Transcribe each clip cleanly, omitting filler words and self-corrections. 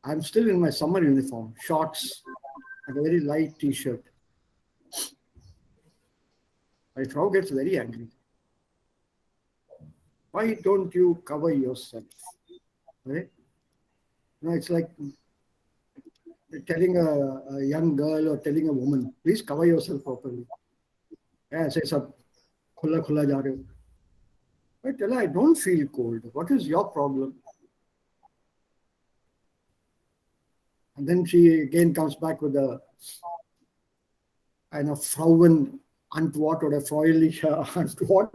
I'm still in my summer uniform, shorts, and a very light t-shirt. My Frau gets very angry. Why don't you cover yourself? Right? No, it's like telling a young girl or telling a woman, please cover yourself properly. Yeah, say sab khula khula ja rahe ho. I tell her, I don't feel cold. What is your problem? And then she again comes back with eine Frauenantwort oder freuliche Antwort,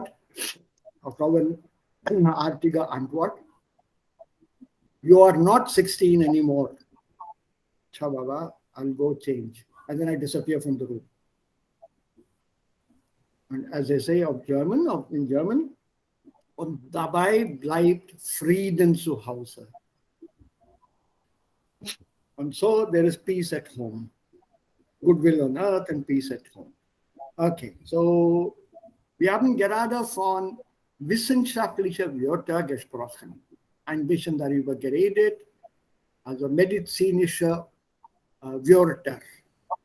eine frauenartige Antwort. You are not 16 anymore. Cha Baba, I'll go change. And then I disappear from the room. And as they say in German, und dabei bleibt Frieden zu Hause. And so there is peace at home. Goodwill on earth and peace at home. Okay, so wir haben gerade von wissenschaftlicher Wörter gesprochen. Ein bisschen darüber geredet, also medizinische Wörter.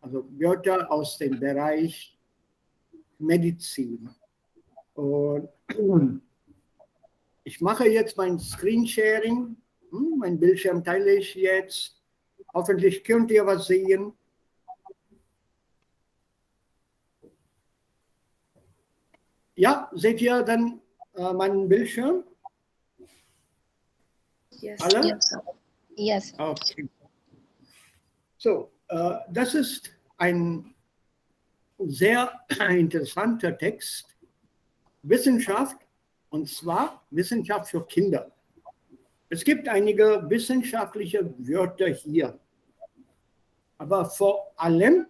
Also Wörter aus dem Bereich Medizin. Und ich mache jetzt mein Screensharing. Mein Bildschirm teile ich jetzt. Hoffentlich könnt ihr was sehen. Ja, seht ihr dann meinen Bildschirm? Yes. Alle? Yes. Yes. Okay. So, das ist ein sehr interessanter Text. Wissenschaft, und zwar Wissenschaft für Kinder. Es gibt einige wissenschaftliche Wörter hier. Aber vor allem,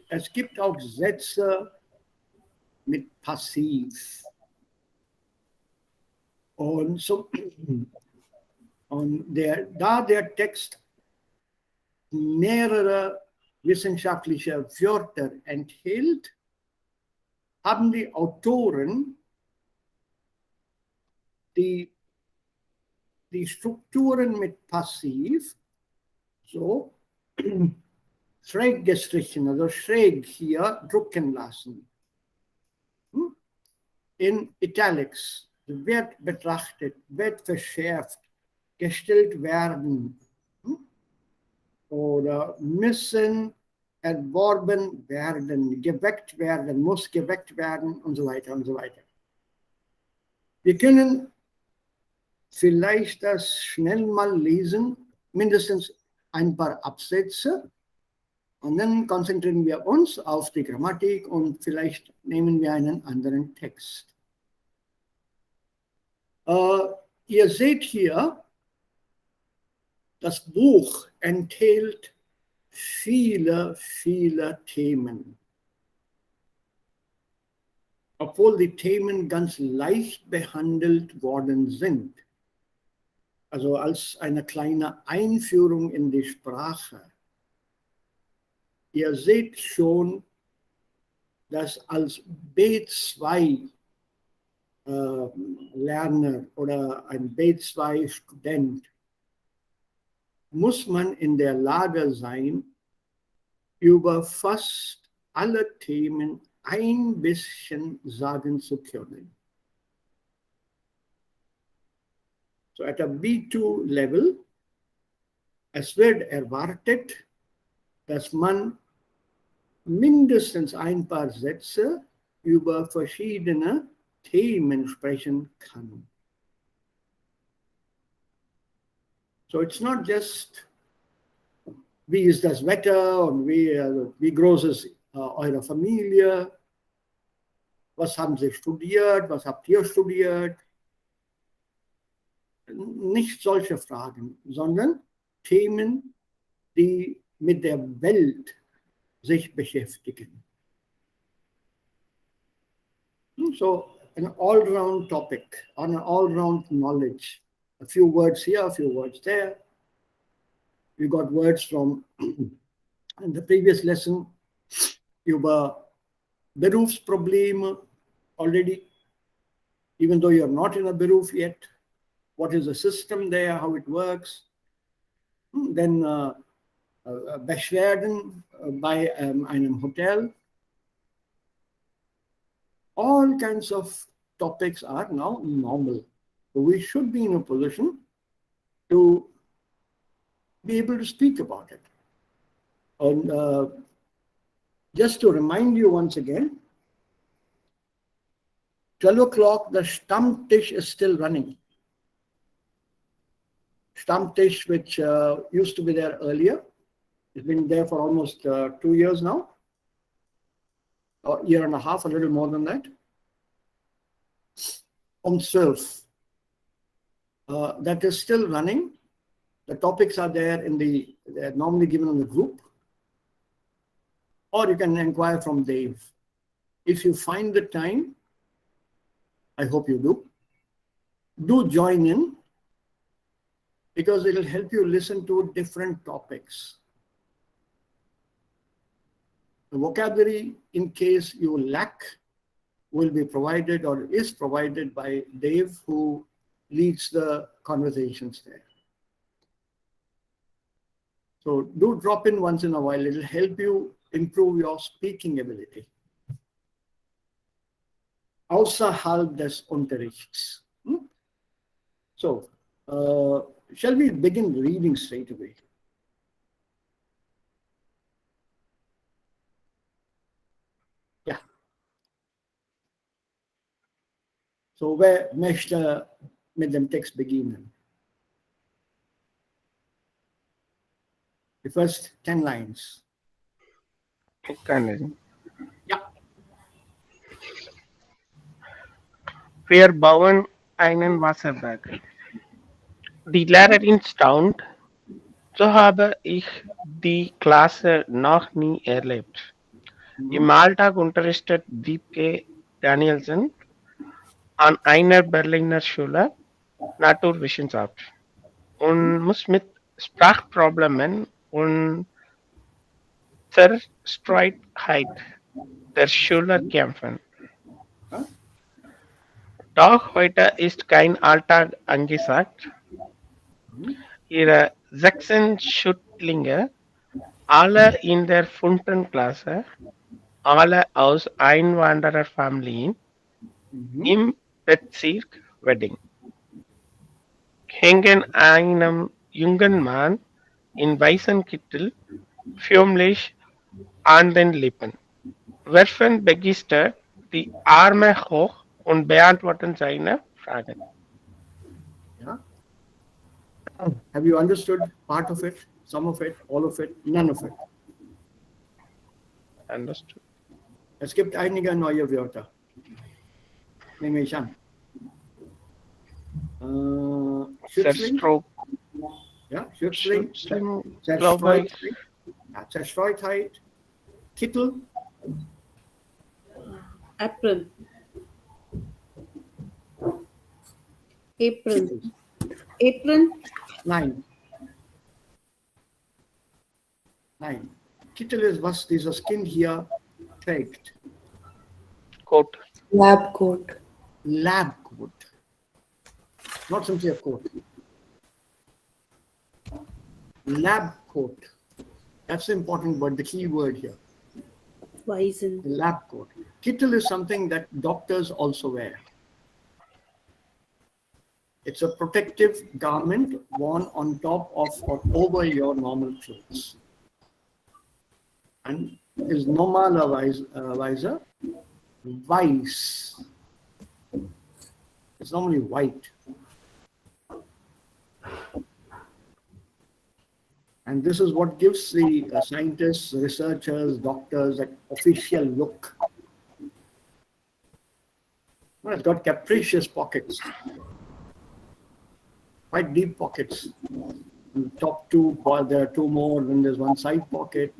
es gibt auch Sätze mit Passiv. Und, so, und da der Text mehrere wissenschaftliche Wörter enthält, haben die Autoren die Strukturen mit Passiv so schräg gestrichen, also schräg hier drucken lassen. In Italics wird betrachtet, wird verschärft, gestellt werden oder müssen erworben werden, geweckt werden, muss geweckt werden und so weiter und so weiter. Wir können vielleicht das schnell mal lesen, mindestens ein paar Absätze, und dann konzentrieren wir uns auf die Grammatik und vielleicht nehmen wir einen anderen Text. Ihr seht hier, das Buch enthält viele, viele Themen. Obwohl die Themen ganz leicht behandelt worden sind. Also als eine kleine Einführung in die Sprache. Ihr seht schon, dass als B2 Lerner oder ein B2-Student muss man in der Lage sein, über fast alle Themen ein bisschen sagen zu können. So at a B2 level, es wird erwartet, dass man mindestens ein paar Sätze über verschiedene Themen sprechen kann. So it's not just, wie ist das Wetter und wie groß ist eure Familie, was haben Sie studiert, was habt ihr studiert. Nicht solche Fragen, sondern Themen, die mit der Welt sich beschäftigen. So an all-round topic, on an all-round knowledge. A few words here, a few words there. We got words from in the previous lesson über Berufsprobleme already, even though you're not in a Beruf yet. What is the system there, how it works. Then then Beschwerden bei einem Hotel. All kinds of topics are now normal. So we should be in a position to be able to speak about it. And just to remind you once again, 12 o'clock, the Stammtisch is still running. Stammtisch, which used to be there earlier. It's been there for almost 2 years now, or year and a half, a little more than that. On 12. That is still running. The topics are there they're normally given on the group. Or you can inquire from Dave. If you find the time, I hope you do join in, because it will help you listen to different topics. The vocabulary, in case you lack, will be provided or is provided by Dave, who leads the conversations there. So do drop in once in a while. It will help you improve your speaking ability. Außerhalb des Unterrichts. So, shall we begin reading straight away? Ja. So, wer möchte mit dem Text beginnen? The first 10 lines. Ja. Wir bauen einen Wasserberg. Die Lehrerin staunt, so habe ich die Klasse noch nie erlebt. Im Alltag unterrichtet Wiebke Danielsen an einer Berliner Schule Naturwissenschaft und muss mit Sprachproblemen und Zerstreutheit der Schüler kämpfen. Doch heute ist kein Alltag angesagt. Ihre 6 Schützlinge, alle in der 5. Klasse, alle aus Einwandererfamilien, im Bezirk Wedding, hängen einem jungen Mann in weißem Kittel förmlich an den Lippen, werfen begeistert die Arme hoch und beantworten seine Fragen. Yeah. Have you understood part of it, some of it, all of it, none of it? Understood. Es gibt einige neue Wörter. Nehme ich an. Schützling. Ja, Schützling. Zerstreutheit. Ja, Zerstreutheit. Kittel. Apron. Apron. Apron. Nein. Nein. Kittel ist, was dieses Kind hier trägt. Coat. Lab coat. Lab coat. Not simply a coat. Lab coat. That's the important word, the key word here. Weizen. Lab coat. Kittel is something that doctors also wear. It's a protective garment worn on top of or over your normal clothes. And is normalerweise weiß. It's normally white. And this is what gives the scientists, researchers, doctors an official look. Well, it's got capacious pockets, quite deep pockets. In the top two, there are 2 more, then there's one side pocket.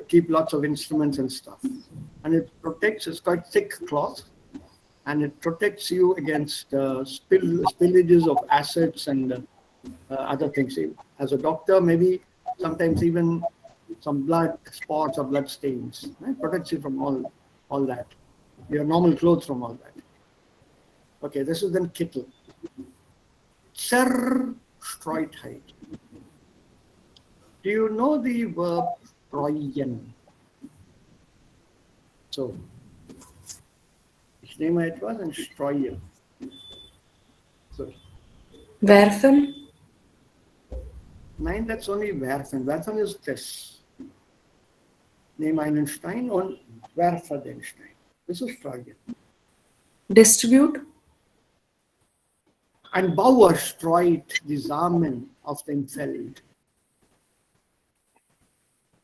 Keep lots of instruments and stuff. And it protects, it's quite thick cloth, and it protects you against spillages of acids and other things. As a doctor, maybe sometimes even some blood spots or blood stains. It protects you from all that. Your normal clothes from all that. Okay, this is then Kittel. Zerstreutheit. Do you know the verb streuen? So, ich nehme etwas und streue. So, Werfen. nein, that's only werfen. Werfen is this. Nehme einen Stein und werfe den Stein. Das ist streuen. Distribute. Ein Bauer streut die Samen auf dem Feld.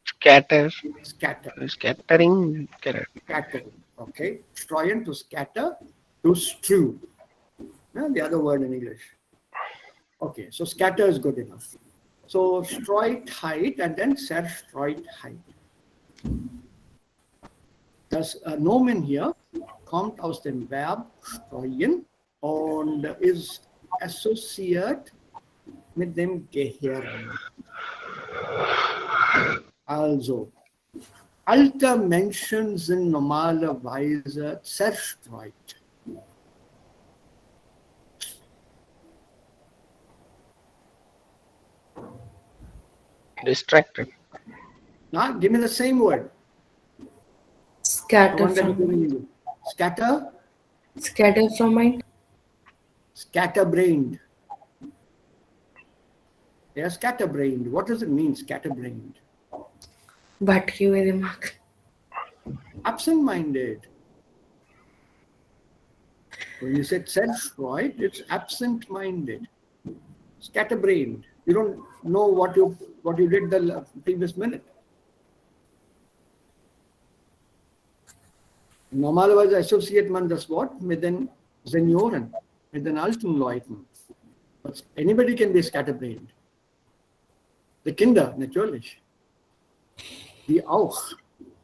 Scatter. Scatter. Scattering. Scatter. Okay. Streuen, to scatter, to strew. Yeah, the other word in English. Okay, so scatter is good enough. So Streutheit and then Zerstreutheit. Das Nomen hier kommt aus dem Verb streuen und ist assoziiert mit dem Gehirn. Also, alte Menschen sind normalerweise zerstreut. Distracted. Now, give me the same word. The Scatter one that I'm from giving mind. you. Scatter, Scatter from mind. scatterbrained. They are scatterbrained. What does it mean, scatterbrained? भटके हुए दिमाग. Absent-minded. When you said self-destroyed, it's absent-minded. Scatterbrained. You don't know what you did the previous minute. Normalerweise associiert man das Wort mit den Senioren, mit den alten Leuten. But anybody can be scatterbrained. Die Kinder, natürlich. Die auch.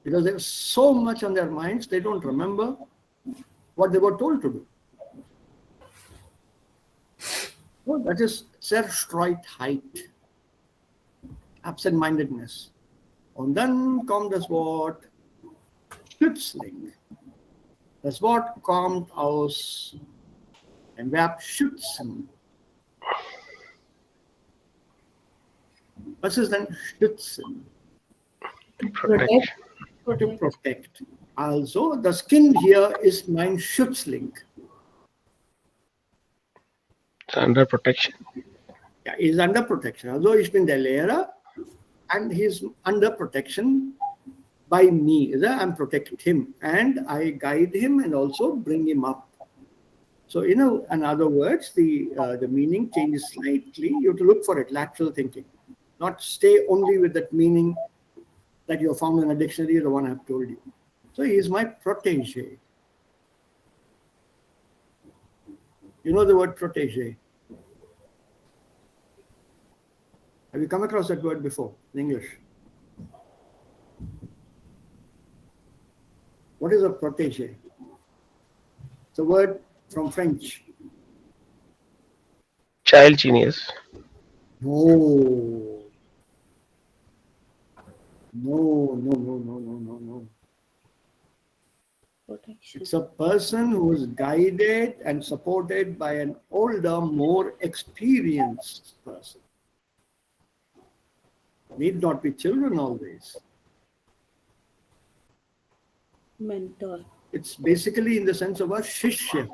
Because there's so much on their minds, they don't remember what they were told to do. So that is Zerstreutheit. Absent-mindedness. Und dann kommt das Wort Schützling. Das Wort kommt aus dem Verb schützen. Was ist denn schützen? Protect. To protect. Also, das Kind hier ist mein Schützling. It's under protection. Ja, he is under protection. Also, ich bin der Lehrer and he is under protection by me. I protect him and I guide him and also bring him up. So, in other words, the meaning changes slightly. You have to look for it, lateral thinking. Not stay only with that meaning that you found in a dictionary, the one I have told you. So he is my protege. You know the word protege? Have you come across that word before in English? What is a protege? It's a word from French. Child genius. No. Protection. It's a person who is guided and supported by an older, more experienced person. Need not be children always. Mentor. It's basically in the sense of a shishya.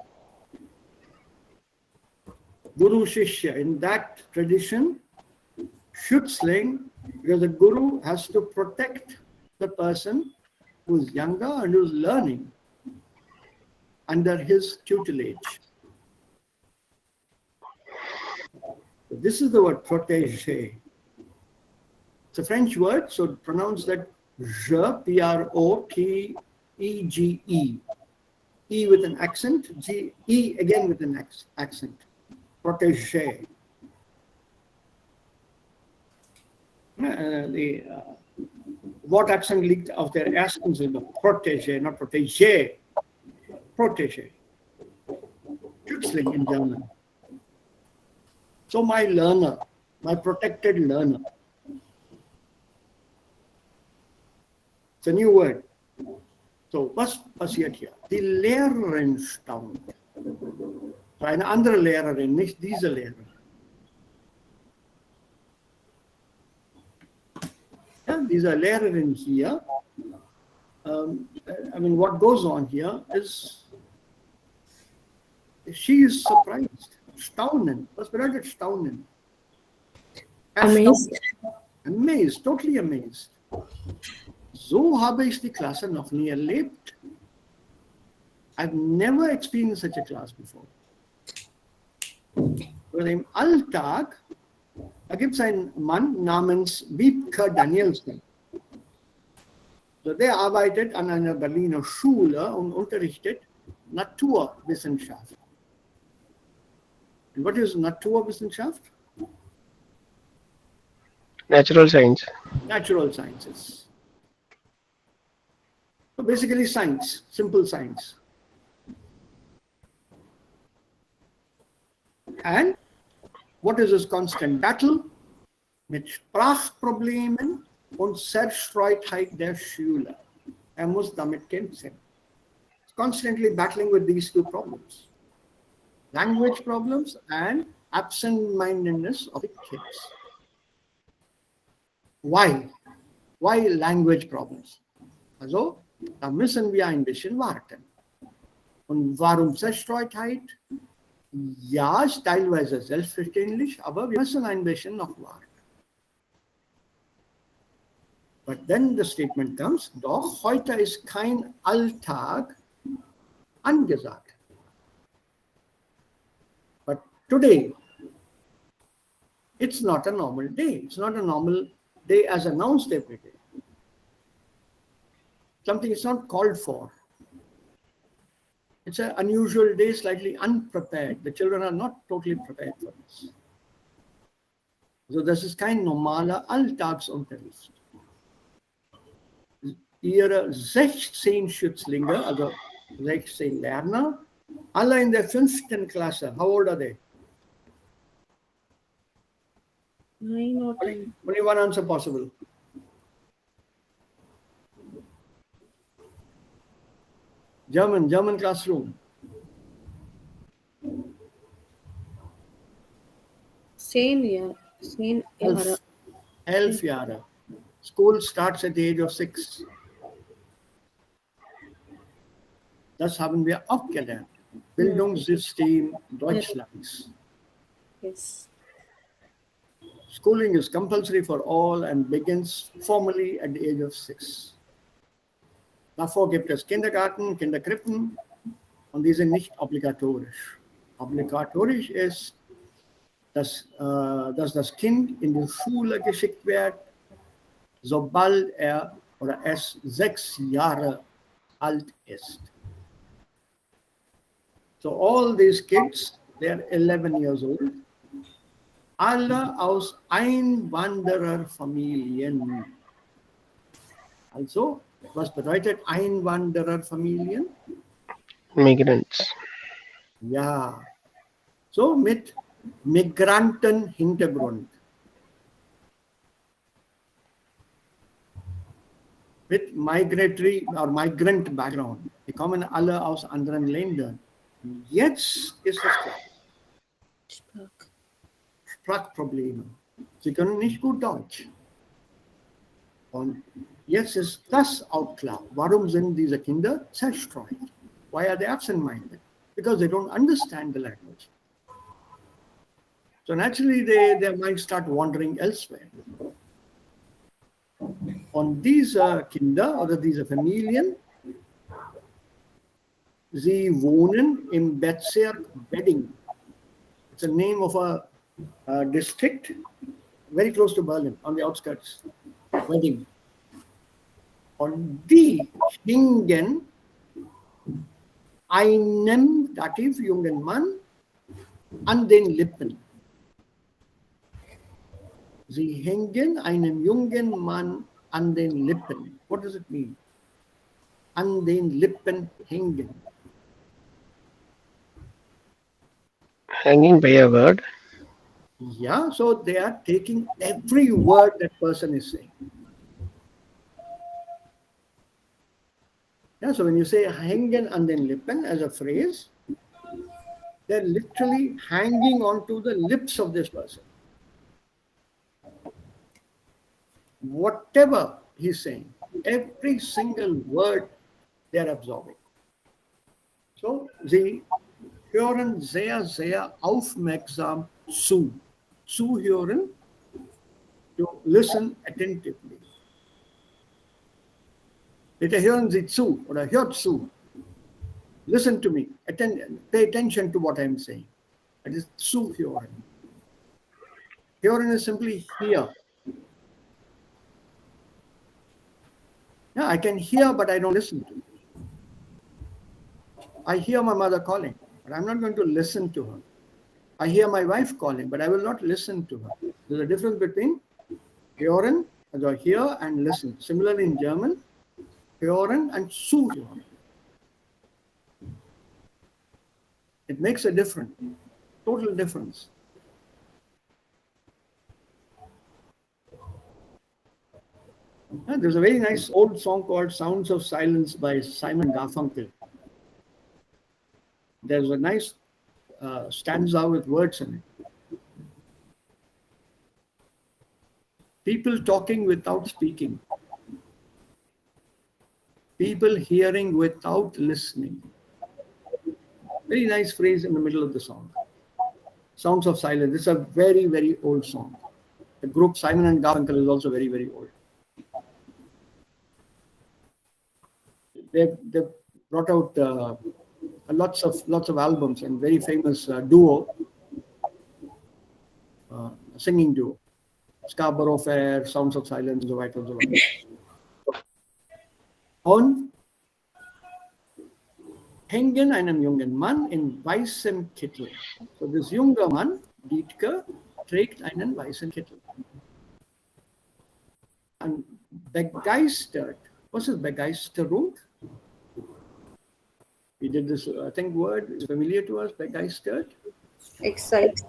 Guru Shishya. In that tradition, Schützling, because the Guru has to protect the person who is younger and who is learning under his tutelage. So this is the word protege. It's a French word, so pronounce that je, P-R-O-T-E-G-E. E with an accent, G, E again with an accent. Protege. What accent liegt auf der ersten Silbe? Protege, not protege. Protege. Schützling in German. So my learner, my protected learner. It's a new word. So, was passiert hier? Die Lehrerin staunt. So eine andere Lehrerin, nicht diese Lehrerin. Yeah, these are layered in here. I mean, what goes on here is she is surprised, staunen. Was bedeutet staunen? Amazed. Amazed, totally amazed. So habe ich die Klasse noch nie erlebt. I've never experienced such a class before. Und im Alltag, da gibt es einen Mann namens Wiebke Danielsen. So, der arbeitet an einer Berliner Schule und unterrichtet Naturwissenschaft. And what is Naturwissenschaft? Natural science. Natural sciences. So basically science, simple science. And what is his constant battle? Mit Sprachproblemen und Zerstreutheit der Schüler. Muss damit kämpfen. Constantly battling with these two problems. Language problems and absent-mindedness of the kids. Why? Why language problems? Also, da müssen wir ein bisschen warten. Und warum Zerstreutheit? Ja, ist teilweise selbstverständlich, aber wir müssen ein bisschen noch warten. But then the statement comes, doch heute ist kein Alltag angesagt. But today, it's not a normal day. It's not a normal day as announced every day. Something is not called for. It's an unusual day, slightly unprepared. The children are not totally prepared for this. So das ist kein normaler Alltagsunterricht. Ihre 16 Schützlinge, also 16 Lerner, alle in der 5. Klasse. How old are they? 9 or 10. Only one answer possible. German classroom. Same year. Same era. 11 Jahre. School starts at the age of 6. Das haben wir auch gelernt. Bildungssystem Deutschlands. Yes. Schooling is compulsory for all and begins formally at the age of 6. Davor gibt es Kindergarten, Kinderkrippen und die sind nicht obligatorisch. Obligatorisch ist, dass das Kind in die Schule geschickt wird, sobald er oder es 6 Jahre alt ist. So all these kids, they're 11 years old, alle aus Einwandererfamilien. Also, was bedeutet Einwandererfamilien? Migrants. Ja, so mit Migrantenhintergrund. Mit migratory or migrant background. Die kommen alle aus anderen Ländern. Jetzt ist es klar. Sprachprobleme. Sie können nicht gut Deutsch. Und jetzt ist das auch klar. Warum sind diese Kinder zerstreut? Why are they absent-minded? Because they don't understand the language. So naturally, their minds start wandering elsewhere. Und diese Kinder oder diese Familien, sie wohnen im Bezirk Wedding. It's a name of a district very close to Berlin, on the outskirts. Wedding. Und die hingen einem Dativ, jungen Mann, an den Lippen. Sie hängen einem jungen Mann an den Lippen. What does it mean? An den Lippen hängen. Hanging by a word. Yeah, so they are taking every word that person is saying. Yeah, so when you say hängen an den Lippen as a phrase, they're literally hanging onto the lips of this person. whatever he's saying, every single word they're absorbing. So sie hören sehr, sehr aufmerksam zu. Zuhören, to listen attentively. Bitte hören Sie zu oder hört zu. Listen to me. Pay attention to what I'm saying. That is zuhören. Hören is simply hear. Yeah, I can hear, but I don't listen to. I hear my mother calling, but I'm not going to listen to her. I hear my wife calling, but I will not listen to her. There's a difference between hören, or hear, and listen. Similarly in German, hören and zuhören. It makes a difference, total difference. There's a very nice old song called Sounds of Silence by Simon Garfunkel. There's a nice stanza with words in it. People talking without speaking. People hearing without listening. Very nice phrase in the middle of the song. Sounds of Silence. It's a very, very old song. The group Simon and Garfunkel is also very, very old. They brought out lots of albums, and very famous duo, singing duo. Scarborough Fair, Sounds of Silence, so weiter und so weiter. Und hängen einen jungen Mann in weißem Kittel. So this junger Mann, Dietke, trägt einen weißen Kittel. Und begeistert, was ist Begeisterung? We did this, I think, word is familiar to us, begeistert. Excited.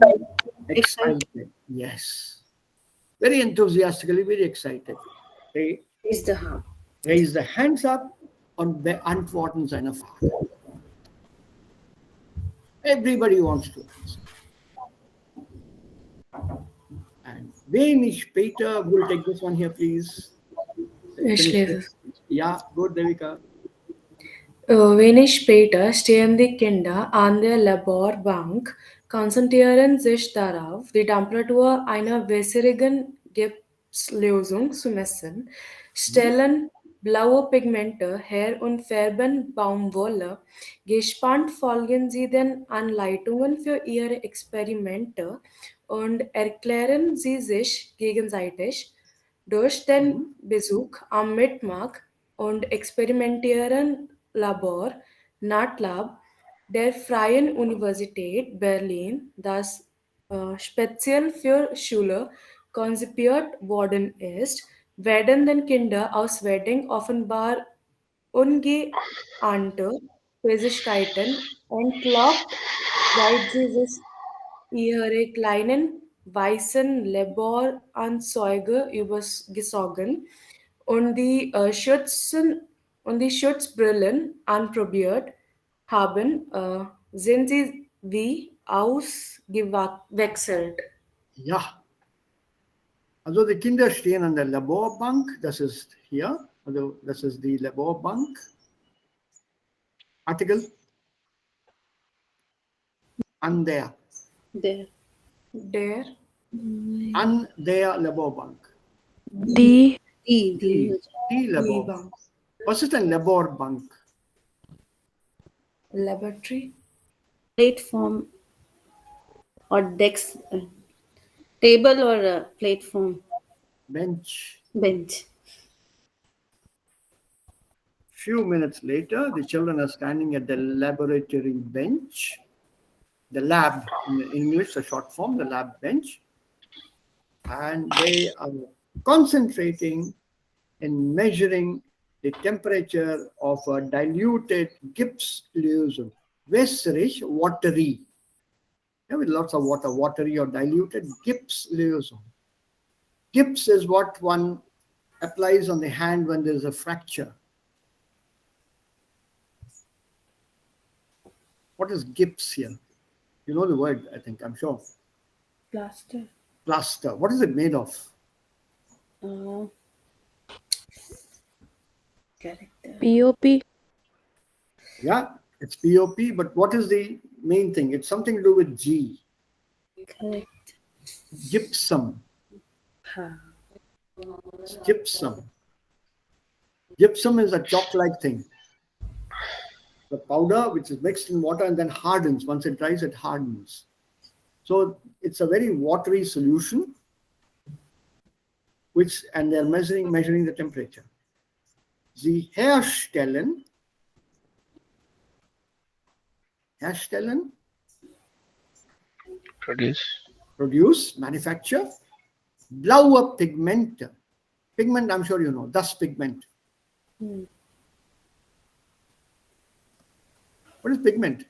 Yes. Very enthusiastically, very excited. They raise the hands up und beantworten seine Frage. Everybody wants to answer. And wenig später, we'll take this one here, please. Yeah, good, Devika. Wenig später stehen die Kinder an der Laborbank, konzentrieren sich darauf, die Temperatur einer wässrigen Gipslösung zu messen, stellen blaue Pigmente her und färben Baumwolle. Gespannt folgen sie den Anleitungen für ihre Experimente und erklären sie sich gegenseitig. Durch den Besuch am Mittag und experimentieren Labor, NATLab, der Freien Universität Berlin, das speziell für Schüler konzipiert worden ist, werden den Kindern aus Wedding offenbar ungeahnte Fähigkeiten entlockt, weil sie sich ihre kleinen weißen Laboranzüge übergezogen und die Schutzbrillen anprobiert haben, sind sie wie ausgewechselt. Ja. Also die Kinder stehen an der Laborbank, das ist hier, also das ist die Laborbank. Artikel. An der. An der Laborbank. Die Laborbank. Was ist eine Laborbank? Laboratory. Platform or desk, table or a platform. Bench. Few minutes later, the children are standing at the laboratory bench. The lab, in English, a short form, the lab bench. And they are concentrating in measuring the temperature of a diluted Gipslösung. Wässrig, watery. Yeah, with lots of water, watery or diluted Gipslösung. Gips is what one applies on the hand when there's a fracture. What is gips here? You know the word, I think, I'm sure. Plaster. Plaster. What is it made of? Character. POP. Yeah, it's POP, but what is the main thing? It's something to do with G. Correct. Gypsum. Ha. Gypsum. Gypsum is a chalk-like thing. The powder which is mixed in water and then hardens. Once it dries, it hardens. So it's a very watery solution, and they're measuring the temperature. Sie herstellen produce, manufacture blaue Pigmente. Pigment, I'm sure you know, dust pigment. What is pigment?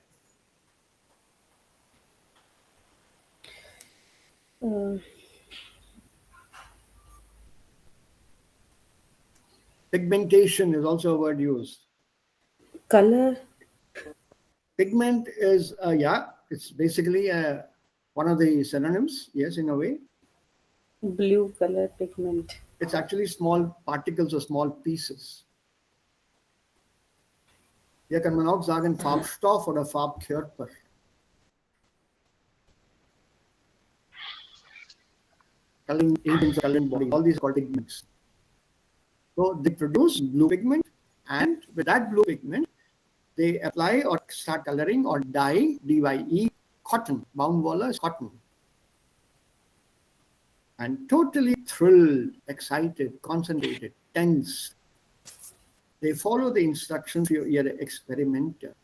Pigmentation is also a word used. Color. Pigment is, it's basically one of the synonyms, yes, in a way. Blue color pigment. It's actually small particles or small pieces. Hier kann man auch sagen Farbstoff oder Farbkörper. Coloring agents, coloring body, all these are called pigments. So they produce blue pigment, and with that blue pigment, they apply or start coloring or dye, dye, cotton. Baumwolle is cotton. And totally thrilled, excited, concentrated, tense. They follow the instructions für ihre Experimente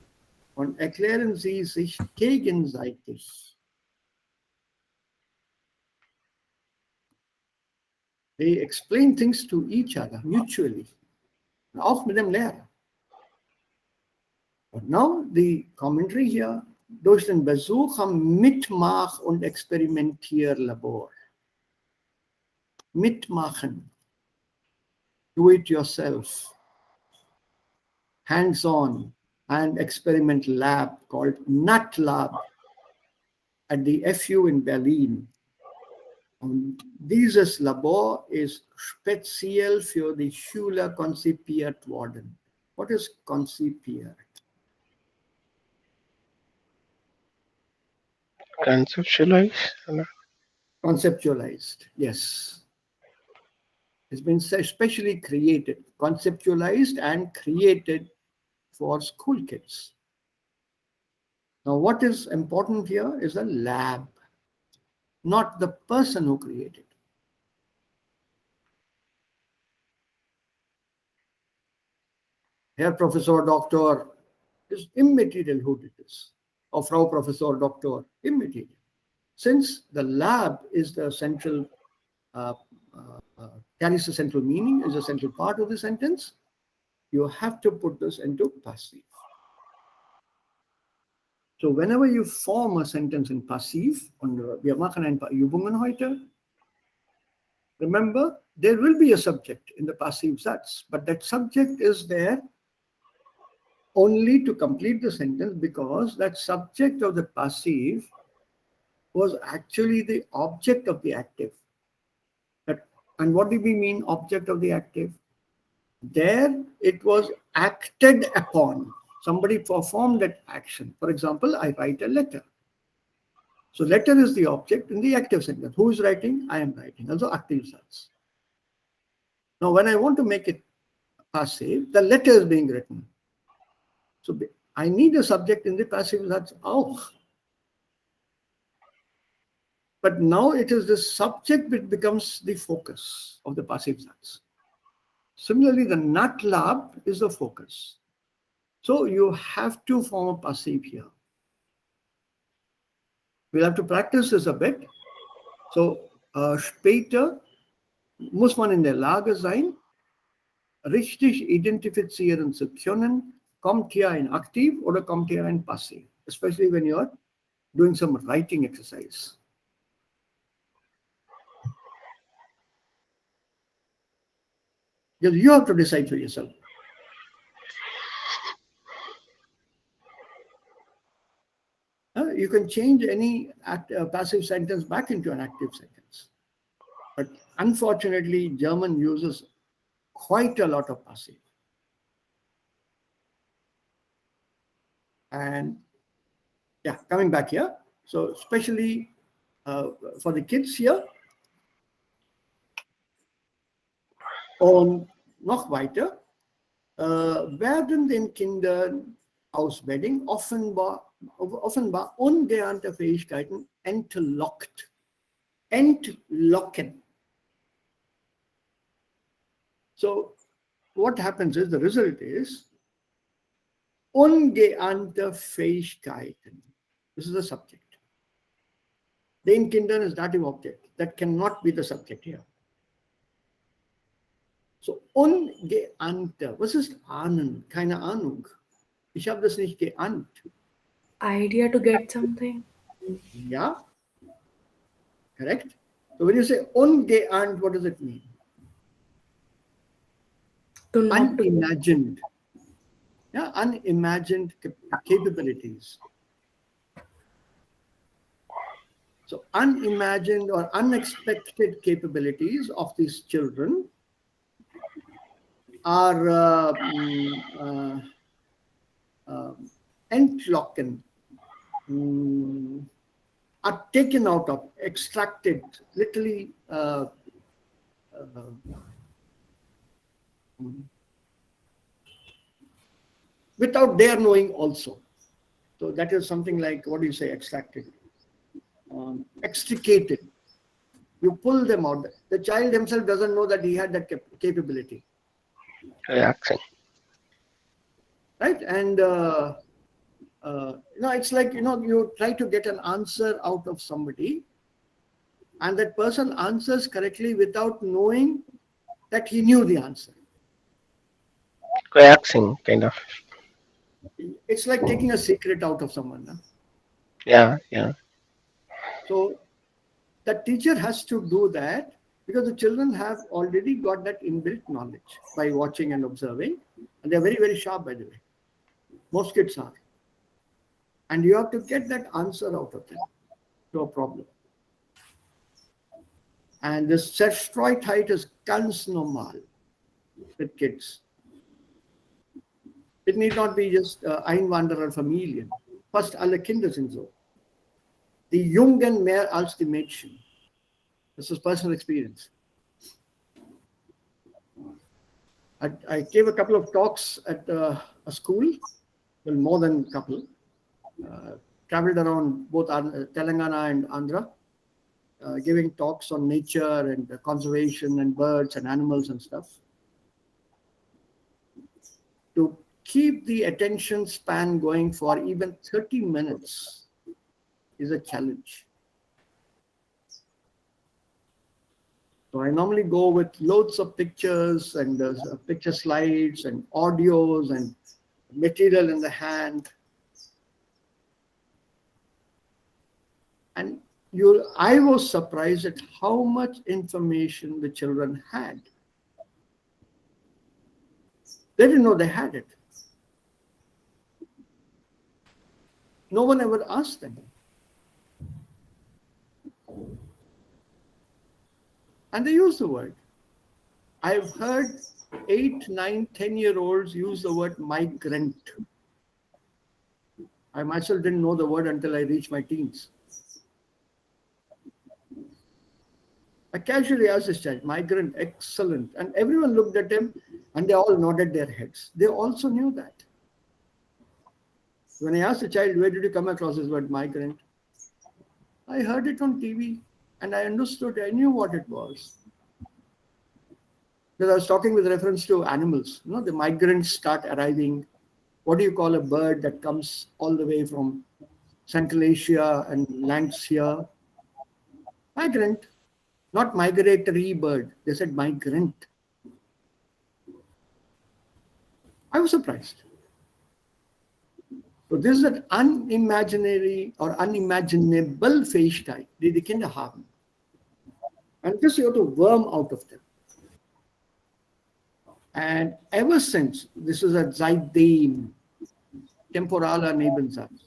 und erklären sie sich gegenseitig. They explain things to each other mutually, auch mit dem Lehrer. But now the commentary here, durch den Besuch am Mitmach- und Experimentierlabor. Mitmachen, do it yourself, hands-on and experimental lab called NUT Lab at the FU in Berlin. Und dieses Labor ist speziell für die Schüler konzipiert worden. What is konzipiert? Conceptualized, yes. It's been specially created, conceptualized and created for school kids. Now, what is important here is a lab, not the person who created. Herr Professor Doctor is immaterial who did this, or Frau Professor Doctor, immaterial. Since the lab is the central, carries the central meaning, is a central part of the sentence, you have to put this into passive. So whenever you form a sentence in passive, und wir machen ein paar Übungen heute, remember, there will be a subject in the passive Satz, but that subject is there only to complete the sentence because that subject of the passive was actually the object of the active. And what do we mean object of the active? There it was acted upon. Somebody performed that action. For example, I write a letter. So letter is the object in the active sentence. Who is writing? I am writing. Also active Satz. Now when I want to make it passive, the letter is being written. So I need a subject in the passive Satz auch. But now it is the subject which becomes the focus of the passive Satz. Similarly, the NUT lab is the focus. So you have to form a passive here. We'll have to practice this a bit. So später muss man in der Lage sein, richtig identifizieren zu können, kommt hier ein Aktiv oder kommt hier ein Passiv, especially when you're doing some writing exercise. You have to decide for yourself. You can change any passive sentence back into an active sentence. But unfortunately, German uses quite a lot of passive. And yeah, coming back here. So especially for the kids hier, und noch weiter, werden den Kindern Ausbedding offenbar ungeahnte Fähigkeiten entlockt. Entlocken. So what happens is, the result is, ungeahnte Fähigkeiten. This is the subject. Den Kindern is dative object. That cannot be the subject here. So, ungeahnte. Was ist ahnen? Keine Ahnung. Ich habe das nicht geahnt. Idea to get something. Yeah, correct. So when you say ungeahnt, what does it mean? To not to Unimagined. Yeah, unimagined capabilities. So unimagined or unexpected capabilities of these children are entlocken, are taken out of, extracted, literally without their knowing also. So that is something like, what do you say, extracted? Extricated. You pull them out. The child himself doesn't know that he had that capability. Relaxing. Right? And it's like, you try to get an answer out of somebody, and that person answers correctly without knowing that he knew the answer. Relaxing, kind of. It's like taking a secret out of someone. Huh? Yeah. So the teacher has to do that, because the children have already got that inbuilt knowledge by watching and observing. And they're very, very sharp, by the way. Most kids are. And you have to get that answer out of them to a problem. And this Zerstreutheit is ganz normal with kids. It need not be just Einwandererfamilien. Fast alle Kinder sind so. Die Jungen mehr als die Mädchen. This is personal experience. I gave a couple of talks at a school, well, more than a couple. Traveled around both Telangana and Andhra, giving talks on nature and conservation and birds and animals and stuff. To keep the attention span going for even 30 minutes is a challenge. So I normally go with loads of pictures and picture slides and audios and material in the hand. And I was surprised at how much information the children had. They didn't know they had it. No one ever asked them. And they use the word. I've heard 8, 9, 10-year-olds use the word migrant. I myself didn't know the word until I reached my teens. I casually asked this child, migrant, excellent. And everyone looked at him and they all nodded their heads. They also knew that. When I asked the child, where did you come across this word migrant? I heard it on TV and I understood, I knew what it was. Because I was talking with reference to animals. The migrants start arriving. What do you call a bird that comes all the way from Central Asia and lands here? Migrant. Not migratory bird. They said migrant. I was surprised. So this is an unimaginary or unimaginable Fähigkeit, die die Kinder haben. And this you have to worm out of them. And ever since, this is a seitdem, temporaler Nebensatz,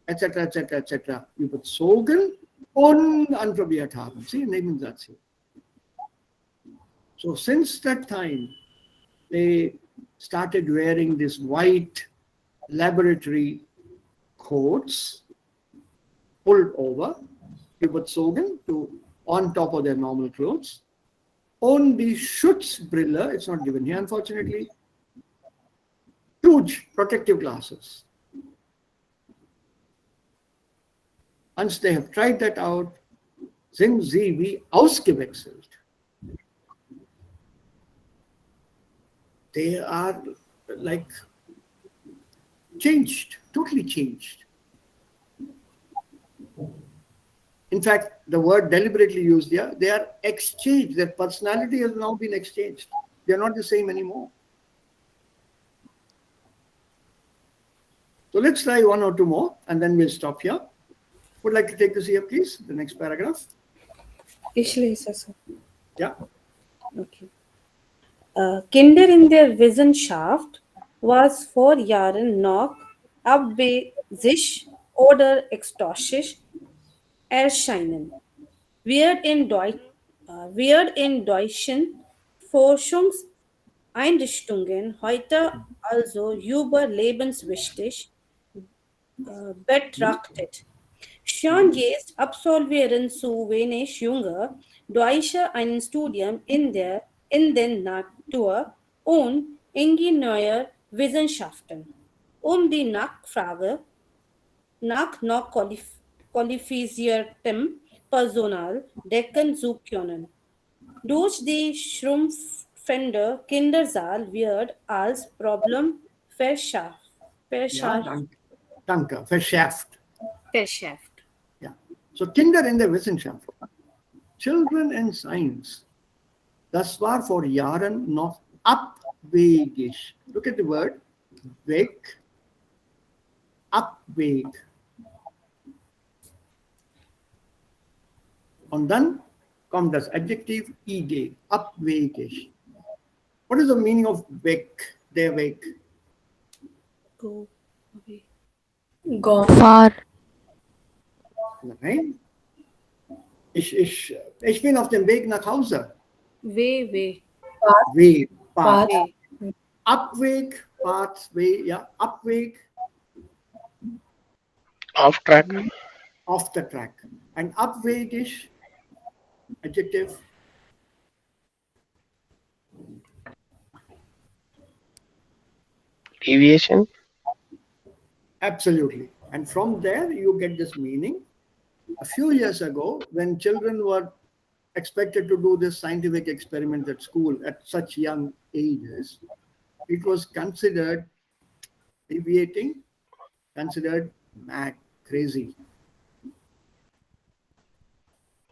etc., etc., etc., überzogen und anprobiert haben. See, Nebensatz here. So since that time, they started wearing this white laboratory coats pulled over, überzogen, to on top of their normal clothes. On die Schutzbrille, it's not given here unfortunately, huge protective glasses. Once they have tried that out, sind sie wie ausgewechselt. They are like changed, totally changed. In fact, the word deliberately used here, they are exchanged. Their personality has now been exchanged. They are not the same anymore. So let's try one or two more and then we'll stop here. Would like to take this here, please? The next paragraph. Ich lese, sir. Yeah. Okay. Kinder in der Wissenschaft was vor Jahren noch abwegig oder exotisch erscheinen, wird in deutschen Forschungseinrichtungen heute also überlebenswichtig betrachtet. Schon jetzt absolvieren zu wenig junge Deutsche ein Studium in den Natur- und Ingenieurwissenschaften, um die Nachfrage nach noch qualifiziertem Personal decken zu können. Durch die schrumpfende Kinderzahl wird als Problem Ja, danke. Verschärft. verschärft. Ja. So Kinder in der Wissenschaft, Children in Science, das war vor Jahren noch abwegig. Look at the word, weg, abweg. Und dann kommt das Adjektiv ig, abwegig. What is the meaning of weg, der Weg? Go away. Gone. Far. Nein. Ich bin auf dem Weg nach Hause. Way. Weg, Path. Path. Abweg, Path, Weg, ja, Abweg, Off track. off the track. Ein abwegig, adjective, Deviation. absolutely. And from there, you get this meaning. A few years ago, when children were expected to do this scientific experiment at school at such young ages, it was considered deviating, considered mad, crazy.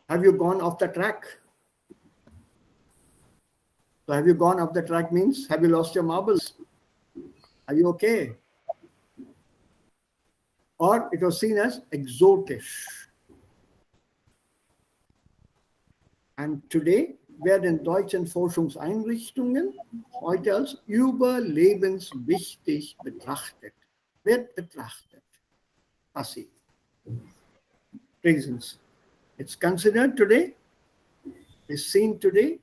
Have you gone off the track? So have you gone off the track means, have you lost your marbles? Are you okay? Or it was seen as exotisch. And today werden deutschen Forschungseinrichtungen heute als überlebenswichtig betrachtet. Wird betrachtet. Passiv. Reasons. It's considered today, is seen today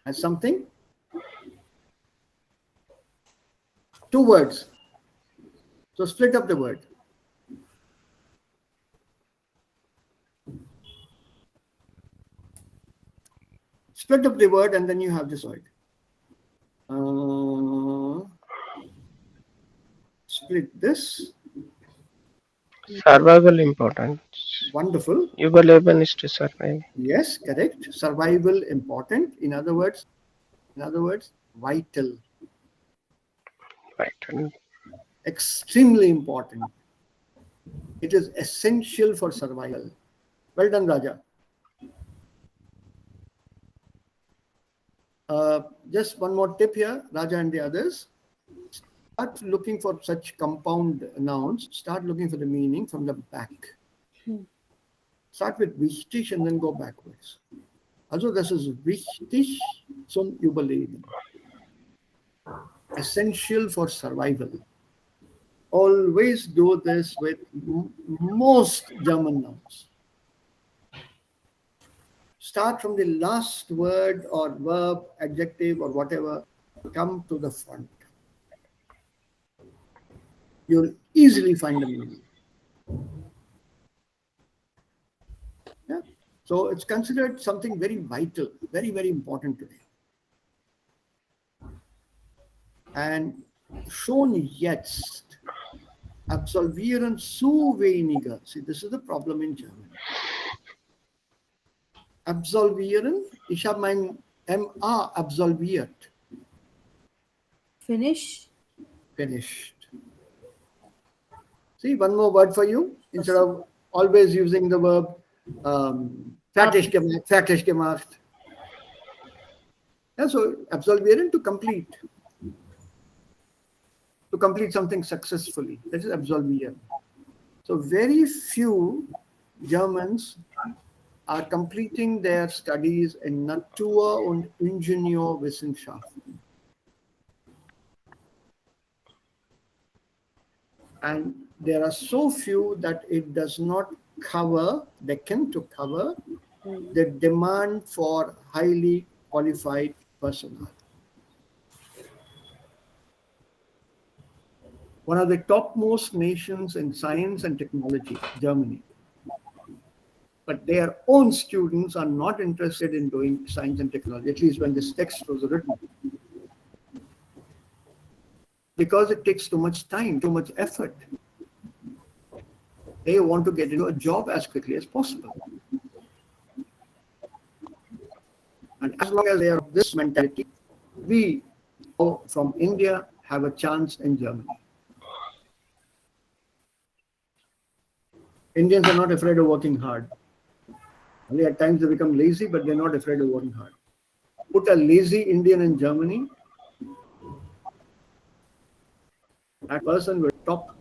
as something. Two words. So split up the word. Split up the word and then you have this word. Split this. Survival important. Wonderful. Überleben is to survive. Yes, correct. Survival important. In other words, vital. Right. Extremely important. It is essential for survival. Well done, Raja. Just one more tip here, Raja and the others. Start looking for such compound nouns. Start looking for the meaning from the back. Start with wichtig and then go backwards. Also, das ist wichtig zum Überleben. Essential for survival. Always do this with most German nouns. Start from the last word or verb, adjective or whatever, come to the front. you'll easily find a meaning. Yeah? So it's considered something very vital, very, very important today. And schon jetzt absolvieren zu wenige. See, this is the problem in German. Absolvieren, ich habe mein MA absolviert. Finish. Finished. See, one more word for you. Instead of always using the verb fertig gemacht, fertig gemacht. Yeah, so absolvieren, to complete. To complete something successfully. That is absolvieren. So very few Germans are completing their studies in Natur- und Ingenieurwissenschaften. And there are so few that it does not cover, decken to cover the demand for highly qualified personnel. One of the topmost nations in science and technology, Germany. But their own students are not interested in doing science and technology, at least when this text was written. Because it takes too much time, too much effort. They want to get into a job as quickly as possible. And as long as they are of this mentality, we from India have a chance in Germany. Indians are not afraid of working hard. Only at times they become lazy, but they're not afraid of working hard. Put a lazy Indian in Germany, that person will top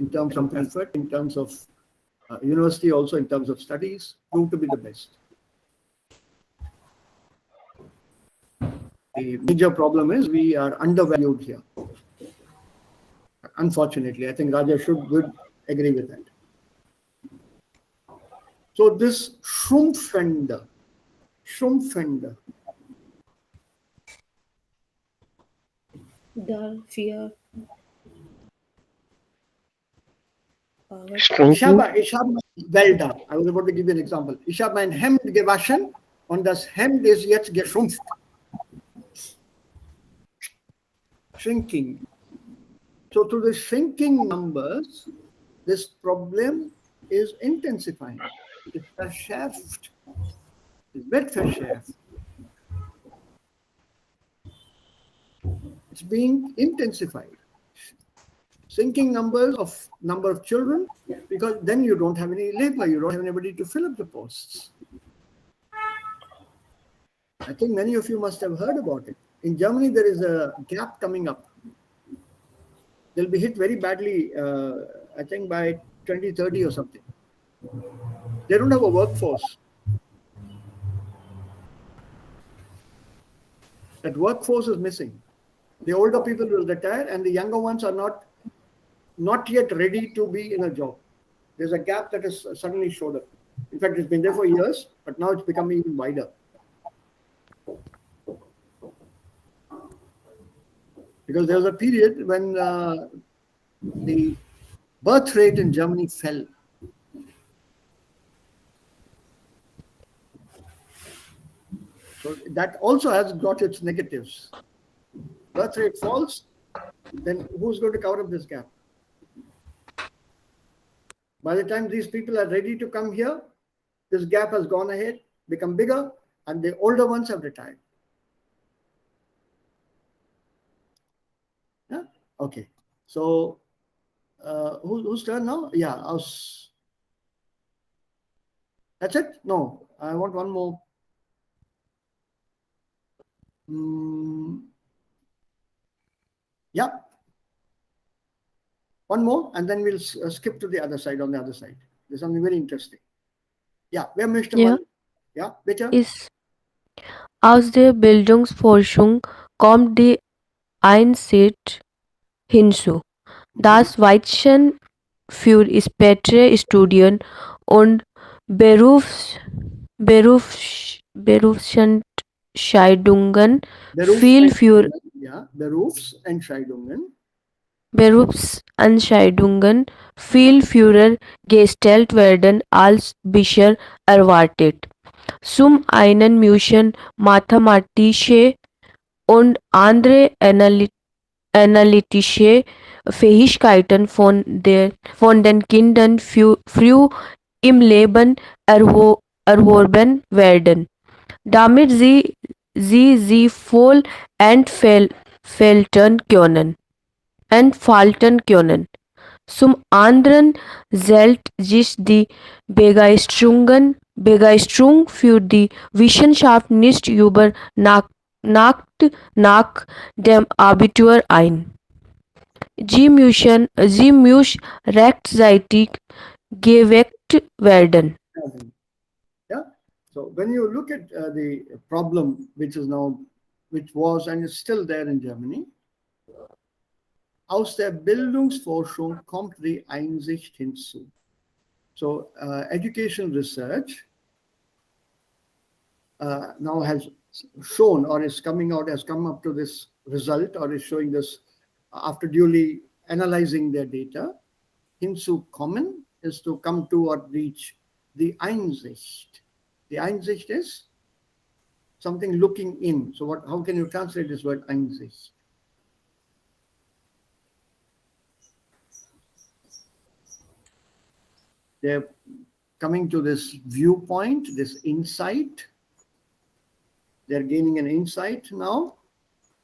in terms of effort, in terms of university, also in terms of studies, prove to be the best. The major problem is we are undervalued here. Unfortunately, I think Raja would agree with that. So this Schrumpfende, The fear. Shrinking. Ich habe well done. I was about to give you an example. Ich habe mein Hemd gewaschen und das Hemd ist jetzt geschrumpft. Shrinking. So to the shrinking numbers, this problem is intensifying. It's verschärft. Es wird verschärft. It's being intensified. Shrinking number of children, because then you don't have any labor, you don't have anybody to fill up the posts. I think many of you must have heard about it. In Germany, there is a gap coming up. They'll be hit very badly, I think by 2030 or something. They don't have a workforce. That workforce is missing. The older people will retire and the younger ones are not yet ready to be in a job. There's a gap that has suddenly showed up. In fact, it's been there for years, but now it's becoming even wider. Because there was a period when the birth rate in Germany fell. So that also has got its negatives. Birth rate falls, then who's going to cover up this gap? By the time these people are ready to come here, this gap has gone ahead, become bigger, and the older ones have retired. Yeah? Okay. So whose turn now? Yeah, that's it? No, I want one more. Yeah. One more, and then we'll skip to the other side, on the other side. There's something very interesting. Ja, wer möchte Ja. mal? Ja, bitte? Aus der Bildungsforschung kommt die Einsicht hinzu, dass Weichen für spätere Studien und Berufsentscheidungen viel für Ja, Berufsentscheidungen Berufsentscheidungen viel früher gestellt werden als bisher erwartet. Zum einen müssen mathematische und andere analytische Fähigkeiten von den Kindern früh im Leben erworben werden, damit sie voll entfalten können. Zum anderen zählt sich die Begeisterung für die Wissenschaft nicht über Nacht nach dem Abitur ein. Sie muss rechtzeitig geweckt werden. Yeah. So when you look at the problem which was and is still there in Germany, aus der Bildungsforschung kommt die Einsicht hinzu. So education research now has shown or is coming out, has come up to this result or is showing this after duly analyzing their data. Hinzukommen is to come to or reach the Einsicht. The Einsicht is something looking in. So how can you translate this word Einsicht? They're coming to this viewpoint, this insight. They're gaining an insight now.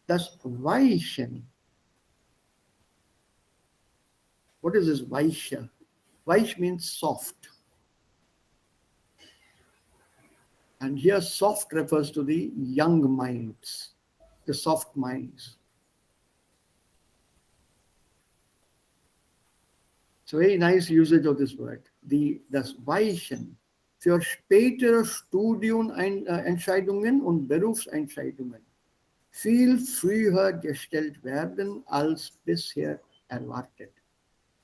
Das Weichen. What is this Weiche? Weich means soft. And here soft refers to the young minds, the soft minds. It's a very nice usage of this word. Das Weichen für spätere Studienentscheidungen und Berufsentscheidungen viel früher gestellt werden als bisher erwartet.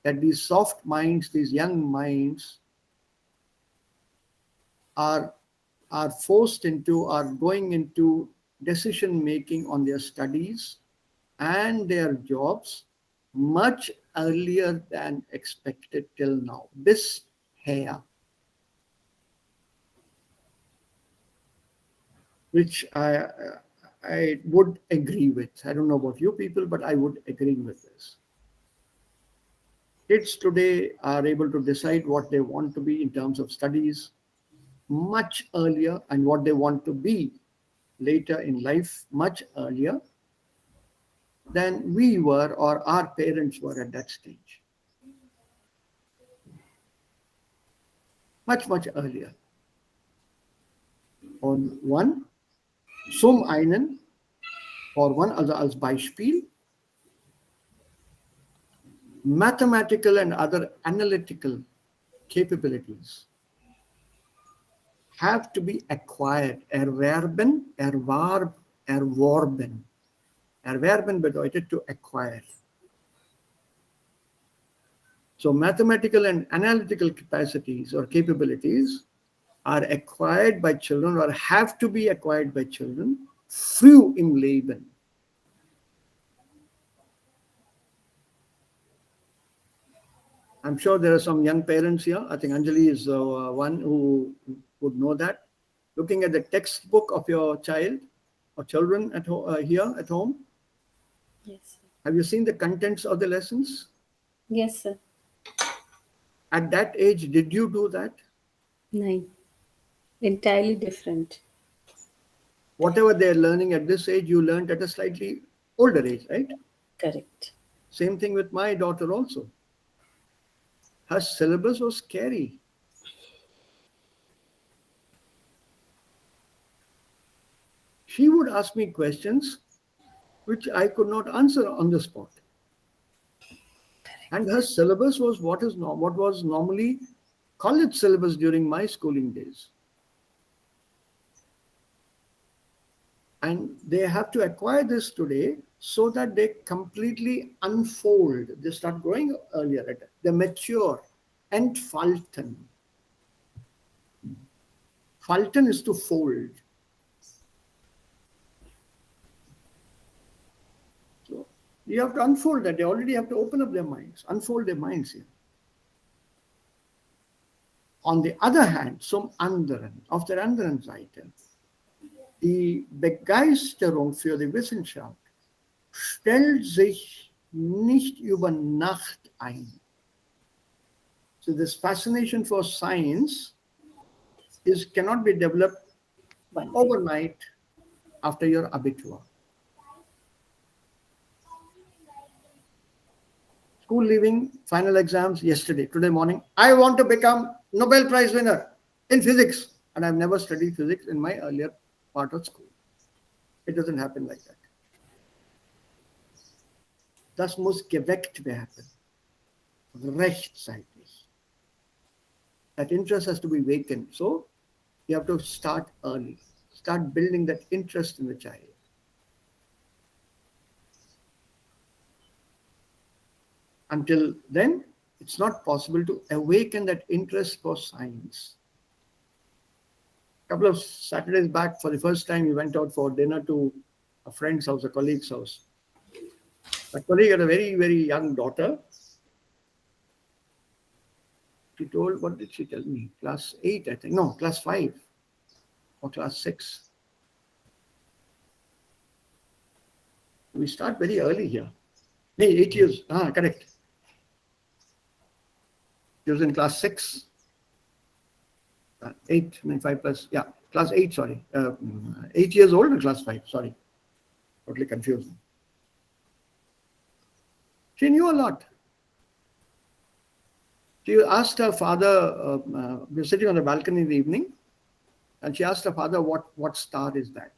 That these soft minds, these young minds are forced into, are going into decision making on their studies and their jobs much earlier than expected till now. Bisher. Which I would agree with. I don't know about you people, but I would agree with this. Kids today are able to decide what they want to be in terms of studies much earlier and what they want to be later in life much earlier than we were or our parents were at that stage. Much, much earlier. Und zum einen, also als Beispiel, mathematical and other analytical capabilities have to be acquired. Erworben. Erwerben bedeutet to acquire. So mathematical and analytical capacities or capabilities are acquired by children or have to be acquired by children früh im Leben. I'm sure there are some young parents here. I think Anjali is one who would know that. Looking at the textbook of your child or children at here at home. Yes. Have you seen the contents of the lessons? Yes, sir. At that age, did you do that? No. Entirely different. Whatever they're learning at this age, you learned at a slightly older age, right? Correct. Same thing with my daughter also. Her syllabus was scary. She would ask me questions which I could not answer on the spot. And her syllabus was what was normally college syllabus during my schooling days. And they have to acquire this today so that they completely unfold. They start growing earlier. They mature. Entfalten. Falten is to fold. So You have to unfold that. They already have to open up their minds, unfold their minds here. On the other hand, zum anderen, auf der anderen Seite, die Begeisterung für die Wissenschaft stellt sich nicht über Nacht ein. So this fascination for science cannot be developed overnight after your Abitur. School leaving, final exams yesterday, today morning. I want to become Nobel Prize winner in physics. And I've never studied physics in my earlier part of school. It doesn't happen like that. Das muss geweckt werden. Rechtzeitig. That interest has to be wakened. So you have to start early. Start building that interest in the child. Until then, it's not possible to awaken that interest for science. A couple of Saturdays back, for the first time, we went out for dinner to a friend's house, a colleague's house. That colleague had a very, very young daughter. She told, what did she tell me? Class 8, I think. No, class 5 or class 6. We start very early here. No, 8 years. Correct. She was in class 6. 8, 5 plus, yeah, class 8, sorry. 8 years old or class 5, sorry. Totally confused. She knew a lot. She asked her father, we were sitting on the balcony in the evening, and she asked her father, what star is that?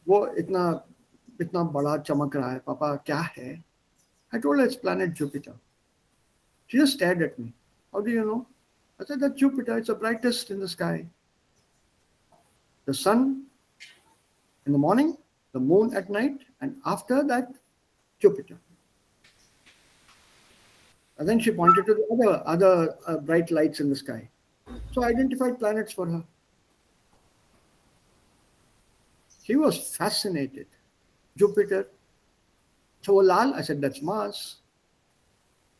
वो इतना बड़ा चमक रहा है, पापा क्या है? I told her it's planet Jupiter. She just stared at me. How do you know? I said, that's Jupiter. It's the brightest in the sky. The sun in the morning, the moon at night, and after that, Jupiter. And then she pointed to the other bright lights in the sky. So I identified planets for her. She was fascinated. Jupiter. So lal, I said, that's Mars.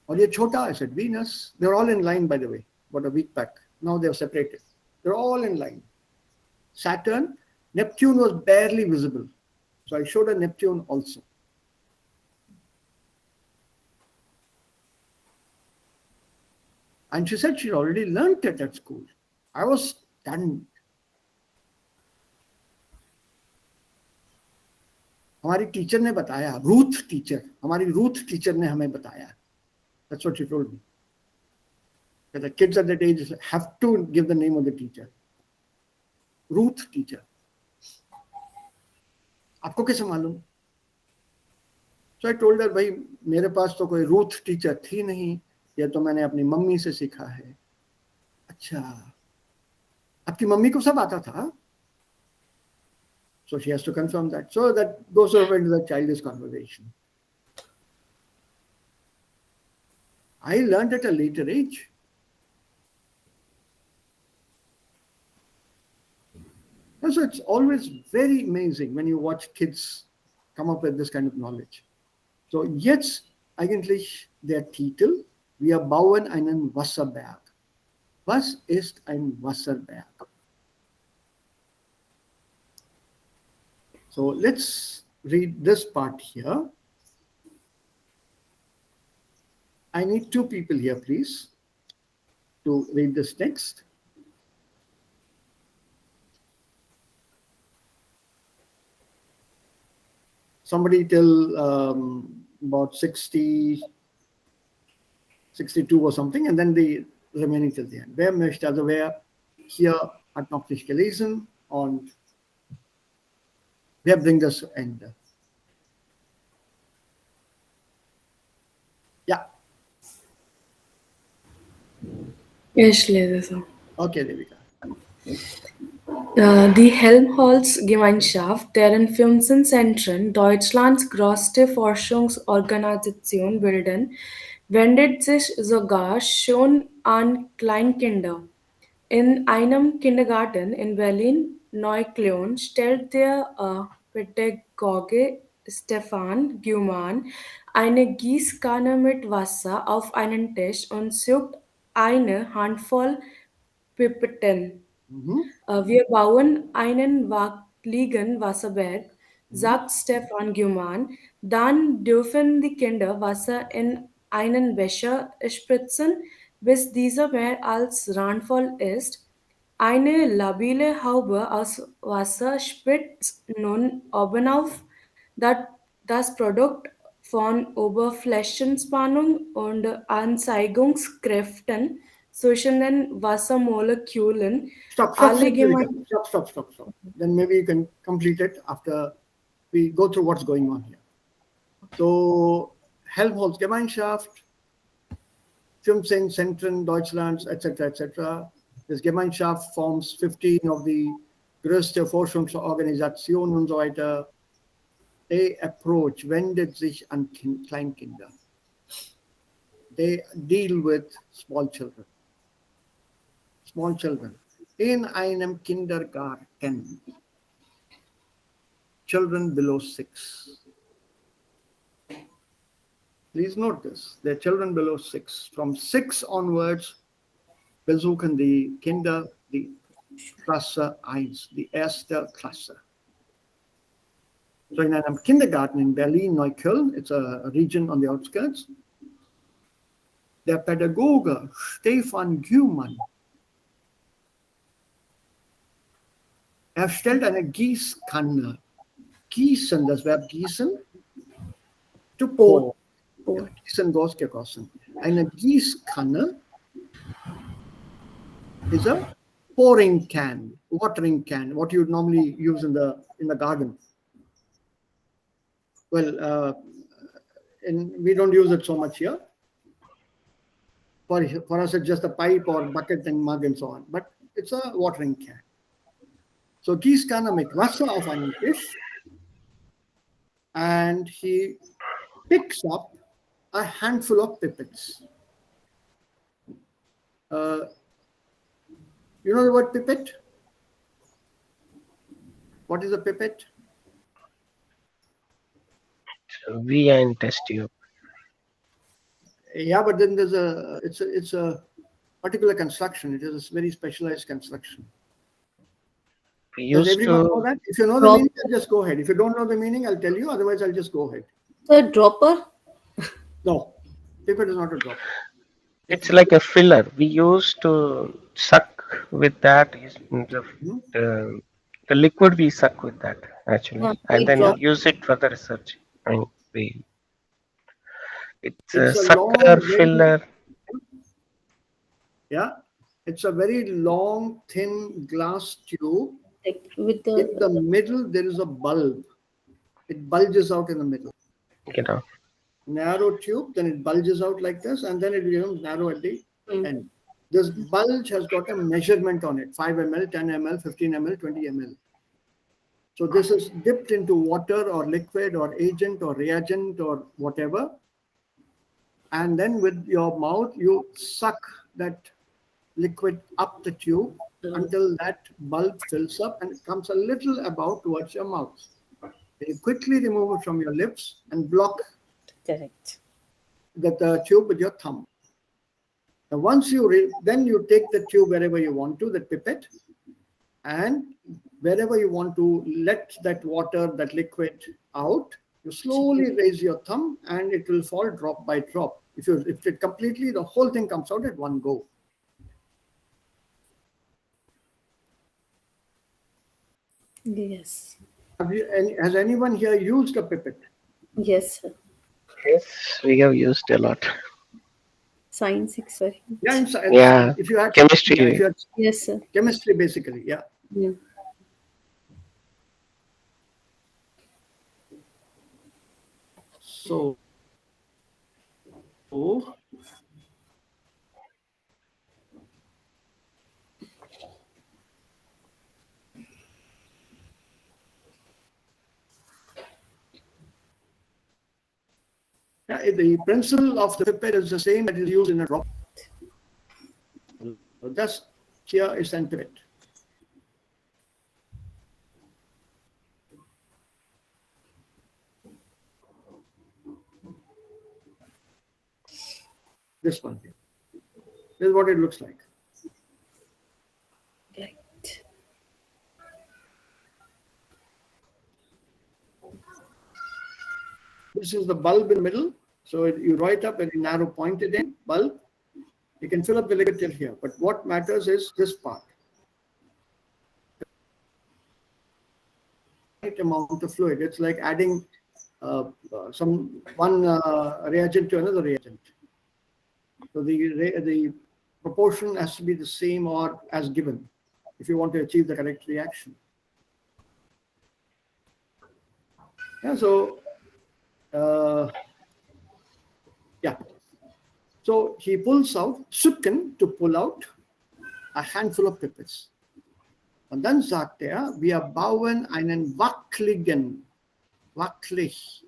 Or ye chota, I said, Venus. They're all in line, by the way, about a week back. Now they're separated. They're all in line. Saturn, Neptune was barely visible. So I showed her Neptune also. And she said she already learnt it at school. I was stunned. हमारी teacher ने बताया, Ruth teacher ने हमें बताया. That's what she told me. That the kids at that age have to give the name of the teacher. Ruth teacher. आपको कैसे मालूम? So I told her, भाई मेरे पास तो कोई रूथ टीचर थी नहीं, ये तो मैंने अपनी मम्मी से सीखा है. अच्छा, आपकी मम्मी को सब आता था? So she has to confirm that. So that goes over into the childish conversation. I learned at a later age. And so it's always very amazing when you watch kids come up with this kind of knowledge. So jetzt eigentlich der Titel, wir bauen einen Wasserberg. Was ist ein Wasserberg? So let's read this part here. I need 2 people here, please, to read this text. Somebody till about 60, 62 or something, and then the remaining till the end. Wer möchte, also wer hier hat noch nicht gelesen und wer bringt das zu Ende? Ja. Ich lese so. Okay, Devika. Die Helmholtz-Gemeinschaft, deren Firmenzentren Deutschlands größte Forschungsorganisation bilden, wendet sich sogar schon an Kleinkinder. In einem Kindergarten in Berlin-Neukölln stellt der Pädagoge Stefan Gumann eine Gießkanne mit Wasser auf einen Tisch und sucht eine Handvoll Pipetten. Mhm. Wir bauen einen wackeligen Wasserberg, Mhm. sagt Stefan Gumann. Dann dürfen die Kinder Wasser in einen Becher spritzen, bis dieser mehr als randvoll ist. Eine labile Haube aus Wasser spritzt nun obenauf. Das, das Produkt von Oberflächenspannung und Anzeigungskräften zwischen den Wassermolekülen Stop, stop, alle stop, Julika. gemein. Stop. Then maybe you can complete it after we go through what's going on here. So, Helmholtz-Gemeinschaft, Firmenzentren Deutschlands, etc. Das Gemeinschaft forms 15 of the größte Forschungsorganisationen und so weiter. They approach, wendet sich an Kleinkinder. They deal with small children. Small children. In einem Kindergarten. Children below 6. Please note this. They're children below 6. From 6 onwards, besuchen die Kinder die Klasse 1, die erste Klasse. So in einem Kindergarten in Berlin-Neukölln, it's a region on the outskirts, der Pädagoge Stefan Gumann, er stellt eine Gießkanne. Gießen, das Verb gießen, to pour. Ja, gießen, gegossen. Eine Gießkanne is a pouring can, watering can, what you would normally use in the garden. Well, we don't use it so much here. For us, it's just a pipe or bucket and mug and so on. But it's a watering can. So Gießkanne mit Wasser auf einen Tisch, and he picks up a handful of pipettes. You know the word pipette? What is a pipette? VN test tube. Yeah, but then it's a particular construction. It is a very specialized construction. We Does used everyone know to that? If you know the meaning, I'll just go ahead. If you don't know the meaning, I'll tell you. Otherwise, I'll just go ahead. So dropper? No, pipette is not a drop. it's like a filler. We used to suck with that. The liquid we suck with that actually, Yeah, and we then drop. use it for the research. I mean, it's a It's a sucker filler. Yeah, it's a very long, thin glass tube. Like with In the the middle, there is a bulb. It bulges out in the middle. You know, Narrow tube, then it bulges out like this, and then it becomes narrow at the end. This bulge has got a measurement on it: 5 ml, 10 ml, 15 ml, 20 ml. So this is dipped into water or liquid or agent or reagent or whatever. And then with your mouth, you suck that liquid up the tube until that bulb fills up and it comes a little about towards your mouth. You quickly remove it from your lips and block correct. the tube with your thumb. Now, once then you take the tube wherever you want to, the pipette, and wherever you want to let that water, that liquid out, you slowly raise your thumb and it will fall drop by drop. If it completely, the whole thing comes out at one go. Yes. Has anyone here used a pipette? Yes, sir. yes, we have used a lot. Science experiment. Yeah, in science. Yeah, If you had chemistry. yeah, if you had Yes, sir. chemistry, basically, yeah. Yeah. So, yeah, the principle of the pipette is the same that is used in a drop. Thus, here is an pipette. This one here. This is what it looks like. Right. This is the bulb in the middle. So you draw it up, very narrow pointed end bulb. You can fill up the liquid till here. But what matters is this part. Right amount of fluid. It's like adding one reagent to another reagent. So the proportion has to be the same or as given if you want to achieve the correct reaction. Yeah, so so he pulls out, Sücken, to pull out a handful of pipettes. Und dann sagt wir bauen einen wackeligen, wackelig,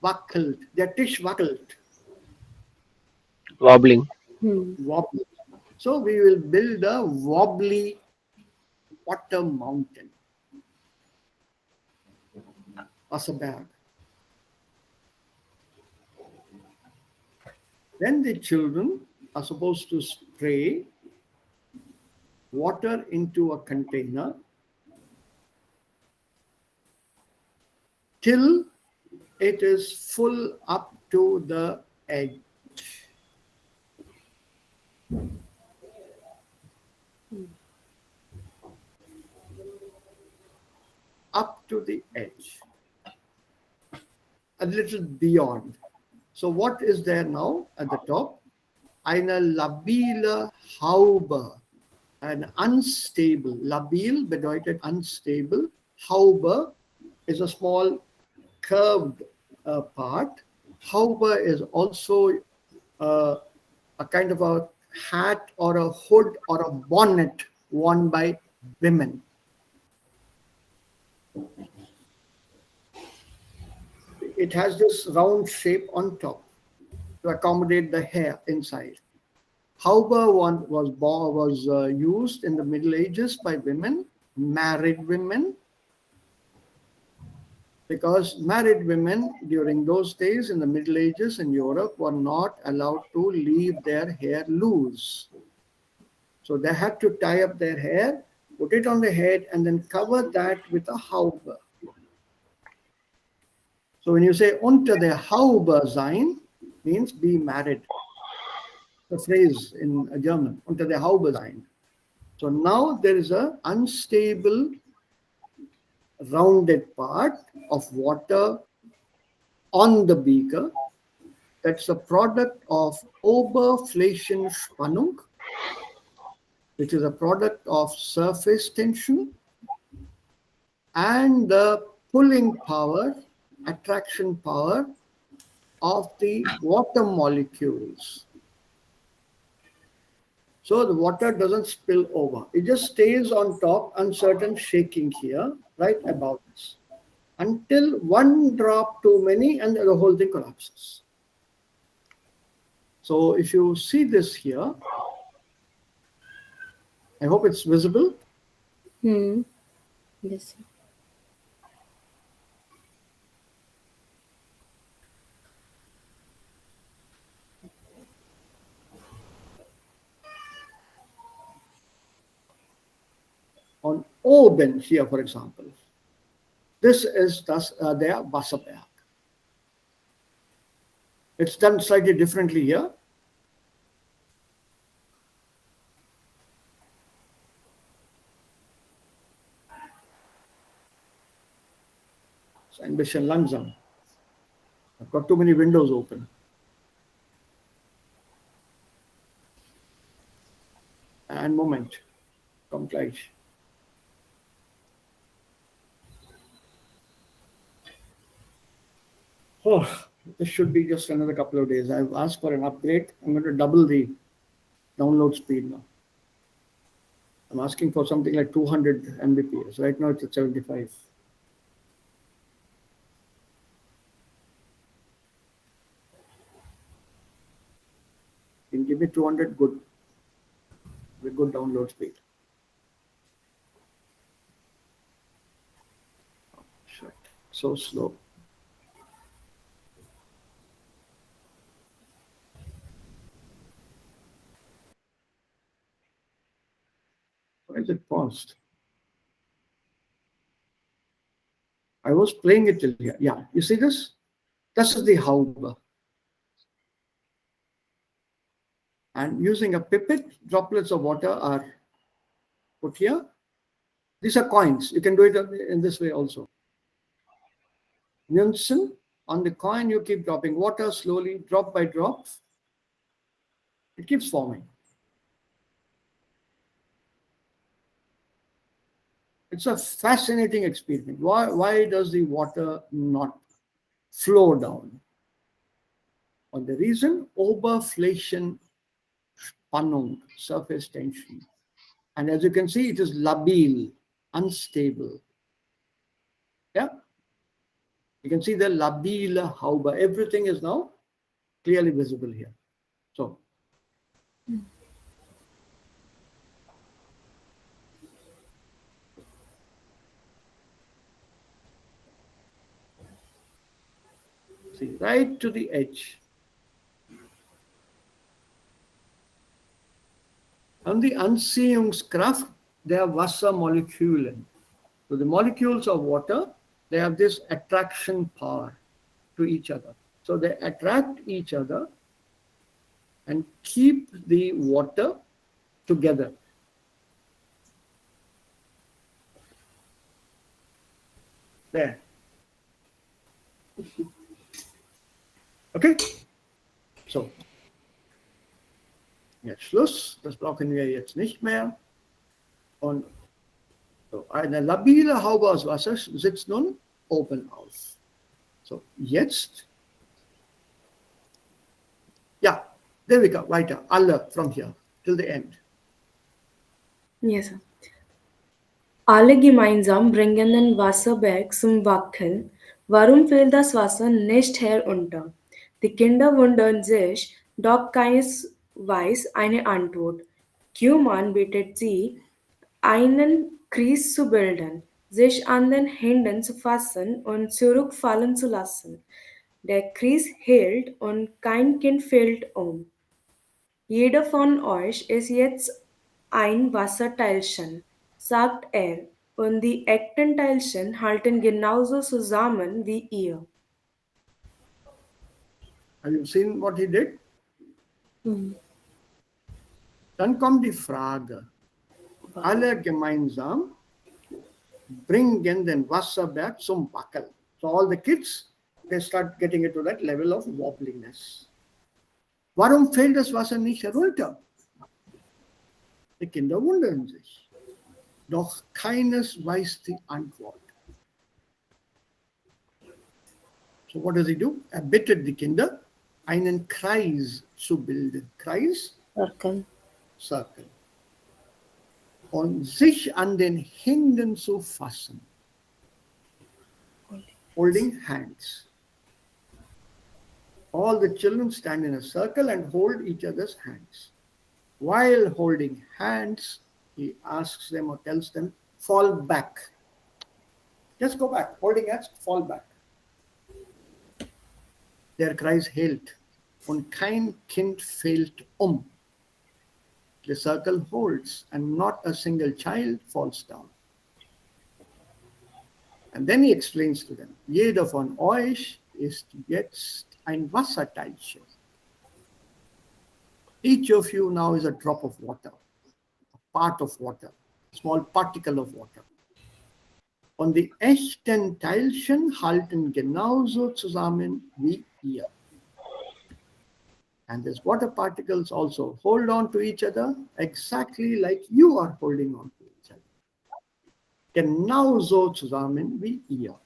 wackelt, der Tisch wackelt. Wobbling. Wobbly. So we will build a wobbly water mountain. Wasserberg. Then the children are supposed to spray water into a container till it is full up to the edge. Up to the edge. A little beyond. So what is there now at the top? Eine labile Haube. An unstable. Labil bedeutet unstable. Haube is a small curved part. Haube is also a kind of a hat or a hood or a bonnet worn by women. It has this round shape on top to accommodate the hair inside. Haube was used in the Middle Ages by women, married women, because married women during those days in the Middle Ages in Europe were not allowed to leave their hair loose. So they had to tie up their hair, put it on the head, and then cover that with a Haube. So when you say unter der Haube sein, means be married. The phrase in German, unter der Haube sein. So now there is an unstable rounded part of water on the beaker. That's a product of Oberflächenspannung, which is a product of surface tension, and the pulling power, attraction power of the water molecules. So the water doesn't spill over. It just stays on top, uncertain shaking here, right above this, until one drop too many and the whole thing collapses. So if you see this here, I hope it's visible. Yes. On oben here, for example, this is their Wasserberg. It's done slightly differently here. It's ein bisschen langsam. I've got too many windows open. And moment, kommt gleich. Oh, this should be just another couple of days. I've asked for an upgrade. I'm going to double the download speed now. I'm asking for something like 200 Mbps. Right now it's at 75. You can give me 200, good. With good download speed. Oh, shit. So slow. almost. I was playing it till here. Yeah, you see this? This is the Haube. And using a pipette, droplets of water are put here. These are coins. You can do it in this way also. Münzen, on the coin you keep dropping water slowly, drop by drop. It keeps forming. It's a fascinating experiment. Why does the water not flow down? Well, the reason, Oberflächenspannung, surface tension. And as you can see, it is labil, unstable. Yeah? You can see the labile Haube. Everything is now clearly visible here. So, see, right to the edge. On the Anziehungskraft, there are Wassermoleküle. So the molecules of water, they have this attraction power to each other. So they attract each other and keep the water together. There. Okay? So. Jetzt Schluss. Das brauchen wir jetzt nicht mehr. Und so, eine labile Haube aus Wasser sitzt nun oben auf. So, jetzt. Ja, there we go. Weiter. Alle from here till the end. Yes, sir. Alle gemeinsam bringen den Wasserberg zum Wackeln. Warum fällt das Wasser nicht herunter? Die Kinder wundern sich, doch keines weiß eine Antwort. Kuhmann bittet sie, einen Kreis zu bilden, sich an den Händen zu fassen und zurückfallen zu lassen. Der Kreis hält und kein Kind fällt um. Jeder von euch ist jetzt ein Wasserteilchen, sagt er, und die echten Teilchen halten genauso zusammen wie ihr. Have you seen what he did? Dann kommt die Frage. Alle gemeinsam bringen den Wasserberg zum Wackeln. So all the kids, they start getting it to that level of wobbliness. Warum fällt das Wasser nicht herunter? Die Kinder wundern sich. Doch keines weiß die Antwort. So what does he do? Er bittet die Kinder, einen Kreis zu bilden. Kreis? Circle. Circle. Und sich an den Händen zu fassen. Holding hands. All the children stand in a circle and hold each other's hands. While holding hands, he asks them or tells them, fall back. Just go back. Holding hands, fall back. Der Kreis hält und kein Kind fällt um. The circle holds and not a single child falls down. And then he explains to them, jeder von euch ist jetzt ein Wasserteilchen. Each of you now is a drop of water, a part of water, a small particle of water. Und die echten Teilchen halten genauso zusammen wie ihr. And these water particles also hold on to each other exactly like you are holding on to each other. Genauso zusammen wie ihr.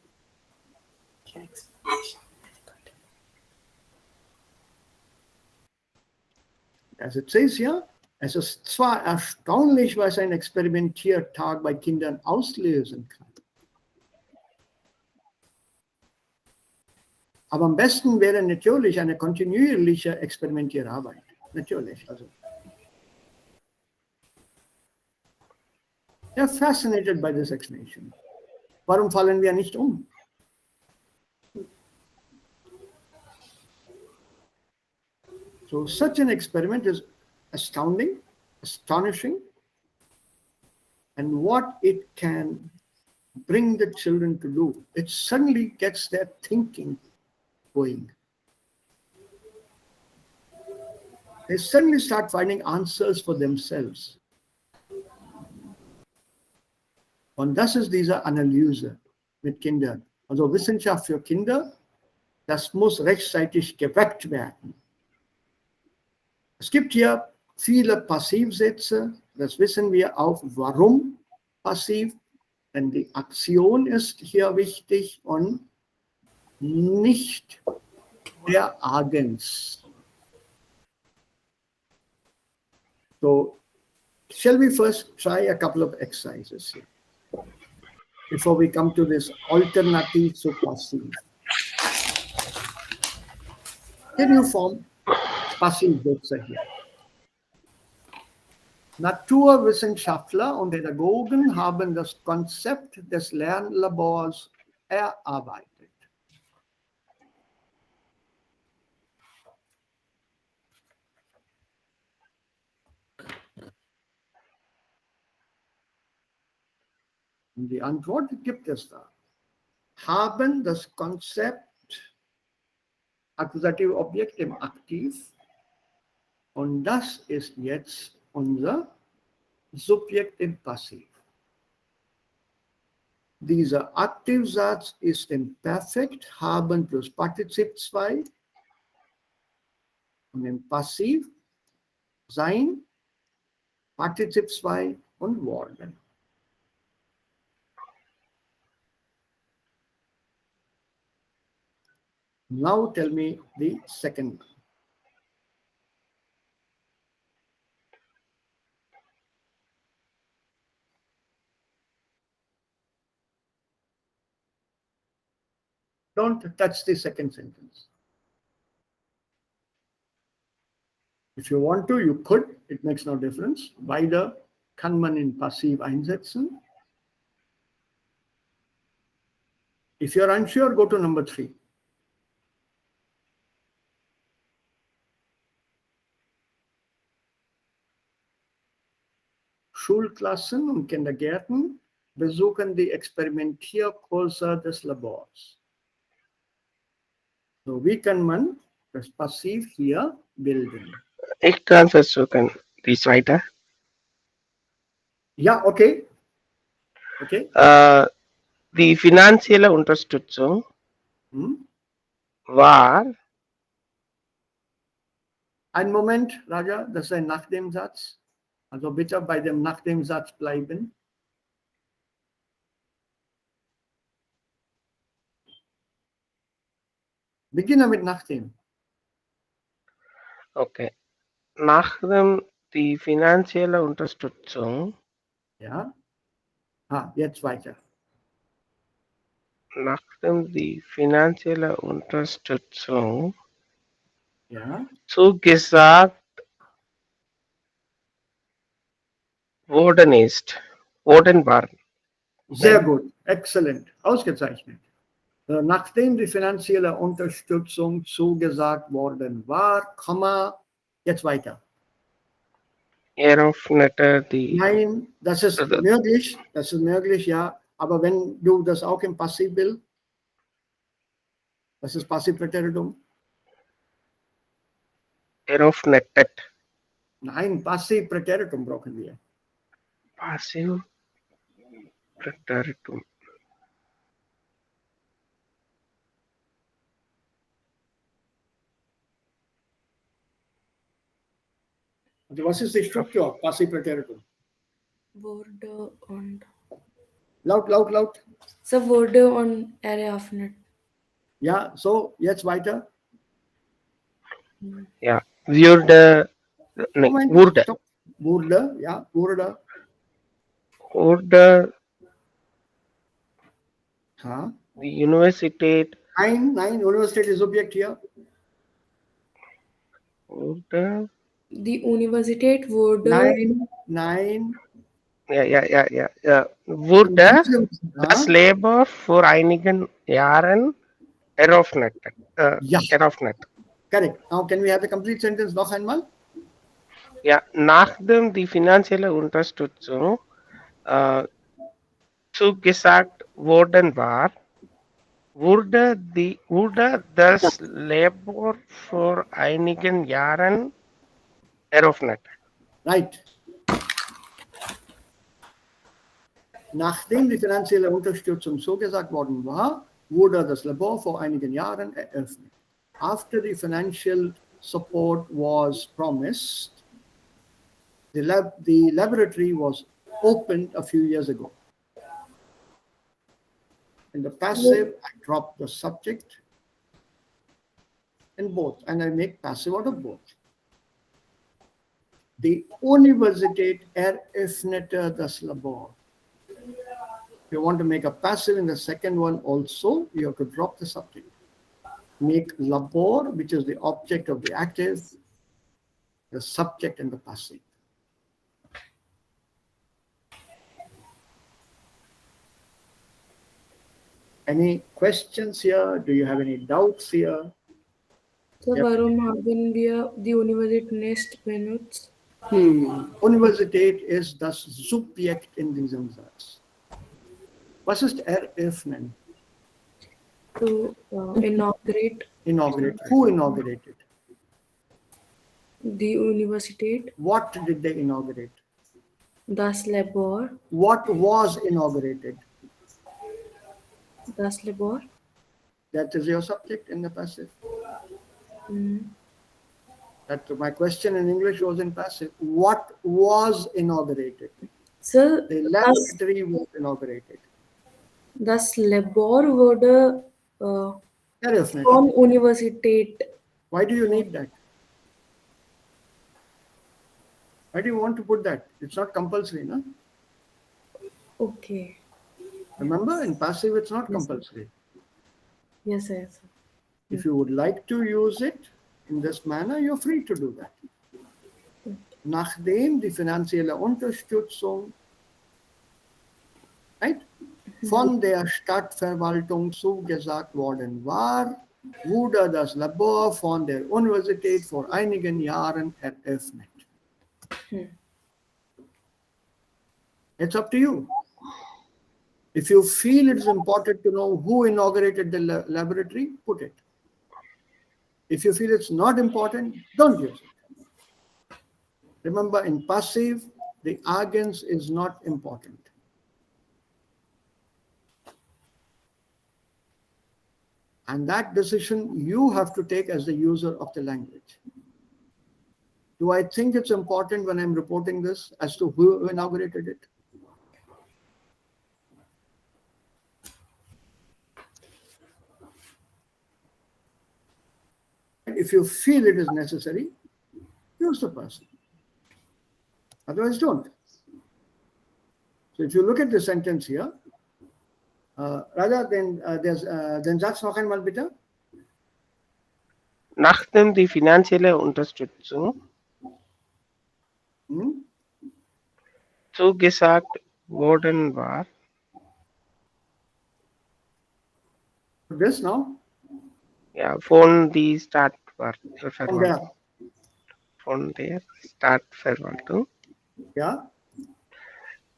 As it says here, es ist zwar erstaunlich, was ein Experimentiertag bei Kindern auslösen kann. Aber am besten wäre natürlich eine kontinuierliche Experimentierarbeit. Natürlich. Also. They are fascinated by this explanation. Warum fallen wir nicht um? So such an experiment is astounding, astonishing, and what it can bring the children to do, it suddenly gets their thinking going. They suddenly start finding answers for themselves. Und das ist diese Analyse mit Kindern. Also Wissenschaft für Kinder, das muss rechtzeitig geweckt werden. Es gibt hier viele Passivsätze, das wissen wir auch, warum passiv, denn die Aktion ist hier wichtig und nicht der Agens. So, shall we first try a couple of exercises here before we come to this alternative to passive? Can you form Passivsätze hier? Naturwissenschaftler und Pädagogen haben das Konzept des Lernlabors erarbeitet. Und die Antwort gibt es da. Haben das Konzept Akkusative Objekt im Aktiv und das ist jetzt unser Subjekt im Passiv. Dieser Aktivsatz ist im Perfekt, haben plus Partizip 2 und im Passiv sein, Partizip 2 und worden. Now tell me the second one. Don't touch the second sentence. If you want to, you could. It makes no difference. Beide kann man in Passiv einsetzen. If you're unsure, go to number 3. Schulklassen und Kindergärten besuchen die Experimentierkurse des Labors. So, wie kann man das Passiv hier bilden? Ich kann versuchen, dies weiter. Ja, okay. Okay. Die finanzielle Unterstützung war. Ein Moment, Raja, das ist ein Nachdemsatz. Also bitte bei dem Nachdemsatz bleiben. Beginne mit nachdem. Okay. Nachdem die finanzielle Unterstützung. Ja. Jetzt weiter. Nachdem die finanzielle Unterstützung zugesagt worden war. Sehr gut, exzellent, ausgezeichnet. Nachdem die finanzielle Unterstützung zugesagt worden war, jetzt weiter. Eröffnete die. Nein, das ist möglich, ja. Aber wenn du das auch im Passiv willst, das ist Passivpräteritum. Eröffnetet. Nein, Passivpräteritum brauchen wir. Passivpräteritum. Also was ist die Struktur? Passivpräteritum. Wurde und. Laut. So wurde und eröffnet. Ja, so, jetzt weiter. Ja, wurde. Moment, Wurde. Stopp. Wurde, ja, wurde. Wurde. Die Universität. Nein, Universität ist Subjekt hier. Wurde. Die Universität wurde. Nein. Ja. Wurde das Labor vor einigen Jahren eröffnet. Eröffnet. Correct. Now can we have the complete sentence noch einmal? Ja, nachdem die finanzielle Unterstützung äh, zugesagt worden war, wurde das Labor vor einigen Jahren eröffnet. Right. Nachdem die finanzielle Unterstützung zugesagt worden war, wurde das Labor vor einigen Jahren eröffnet. After the financial support was promised, the laboratory was opened a few years ago. In the passive, I drop the subject in both, and I make passive out of both. Die Universität eröffnete das Labor. If you want to make a passive in the second one also, you have to drop the subject. Make labor, which is the object of the active, the subject and the passive. Any questions here? Do you have any doubts here? So, warum haben wir die Universität nicht benutzt? Universität ist das Subjekt in diesem Satz. Was ist eröffnen? To inaugurate Inaugurate. Who inaugurated? die Universität, What did they inaugurate? das Labor, What was inaugurated? das Labor. That is your subject in the passive. That my question in English was in passive. What was inaugurated? So, The laboratory was inaugurated. das Labor wurde Eröffnet. von Universität. Why do you need that? Why do you want to put that? It's not compulsory, no? Okay. Remember, in passive, it's not compulsory. Yes, yes. If you would like to use it in this manner, you're free to do that. Nachdem die finanzielle Unterstützung, right, von der Stadtverwaltung zugesagt worden war, wurde das Labor von der Universität vor einigen Jahren eröffnet. It's up to you. If you feel it is important to know who inaugurated the laboratory, put it. If you feel it's not important, don't use it. Remember, in passive, the agens is not important. And that decision you have to take as the user of the language. Do I think it's important when I'm reporting this as to who inaugurated it? If you feel it is necessary, use the person. Otherwise, don't. So if you look at the sentence here, Raja, then sag's noch einmal bitte. Nachdem die finanzielle Unterstützung zugesagt worden war, This now? ja, von der Stadtverwaltung, there. von der Stadtverwaltung Yeah.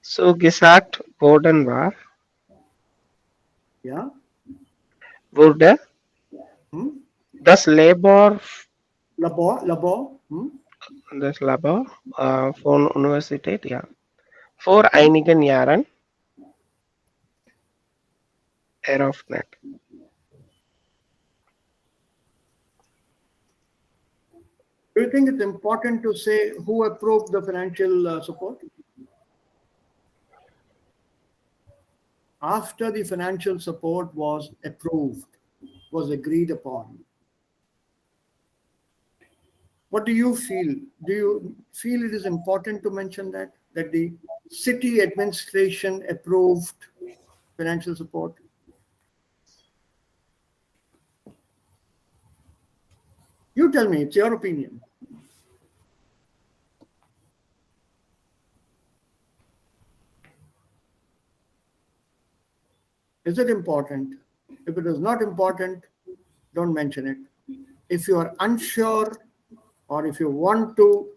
zugesagt worden war, Yeah. wurde das Labor von Universität, ja, vor einigen Jahren eröffnet. Do you think it's important to say who approved the financial support? After the financial support was approved, was agreed upon, what do you feel? Do you feel it is important to mention that the city administration approved financial support? You tell me, it's your opinion. Is it important? If it is not important, don't mention it. If you are unsure or if you want to,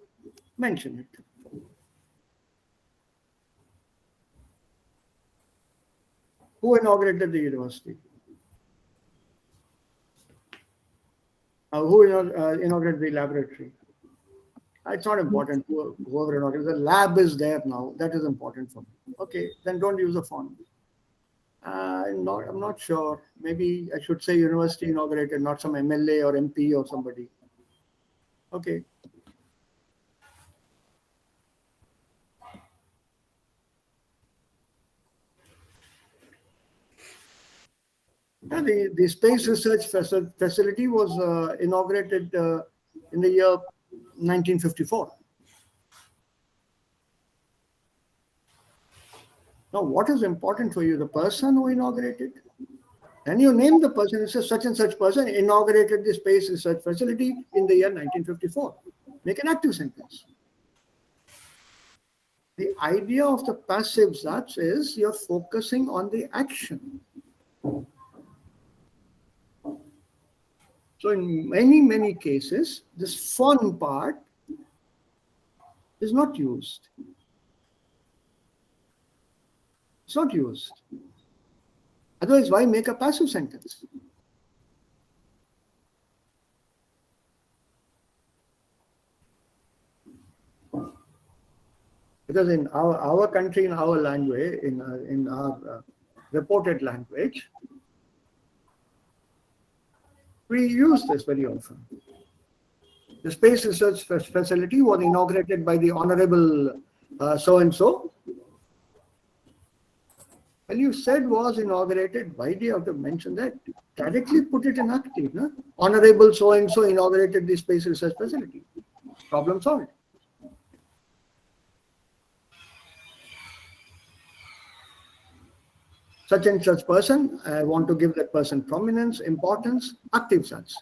mention it. Who inaugurated the university? Who inaugurated the laboratory? It's not important. Whoever inaugurated the lab is there now. That is important for me. Okay, then don't use the font. I'm not sure. Maybe I should say university inaugurated, not some MLA or MP or somebody. Okay. Yeah, the space research facility was inaugurated in the year 1954. Now, what is important for you? The person who inaugurated? And you name the person, it says such and such person inaugurated the space research facility in the year 1954. Make an active sentence. The idea of the passive such is you're focusing on the action. So in many cases, this fun part is not used. It's not used. Otherwise, why make a passive sentence? Because in our country, in our language, in our reported language, we use this very often. The space research facility was inaugurated by the Honorable so-and-so. Well, you said was inaugurated. Why do you have to mention that? Directly put it in active. No? Honorable so-and-so inaugurated the space research facility. Problem solved. Such and such person, I want to give that person prominence, importance, active such.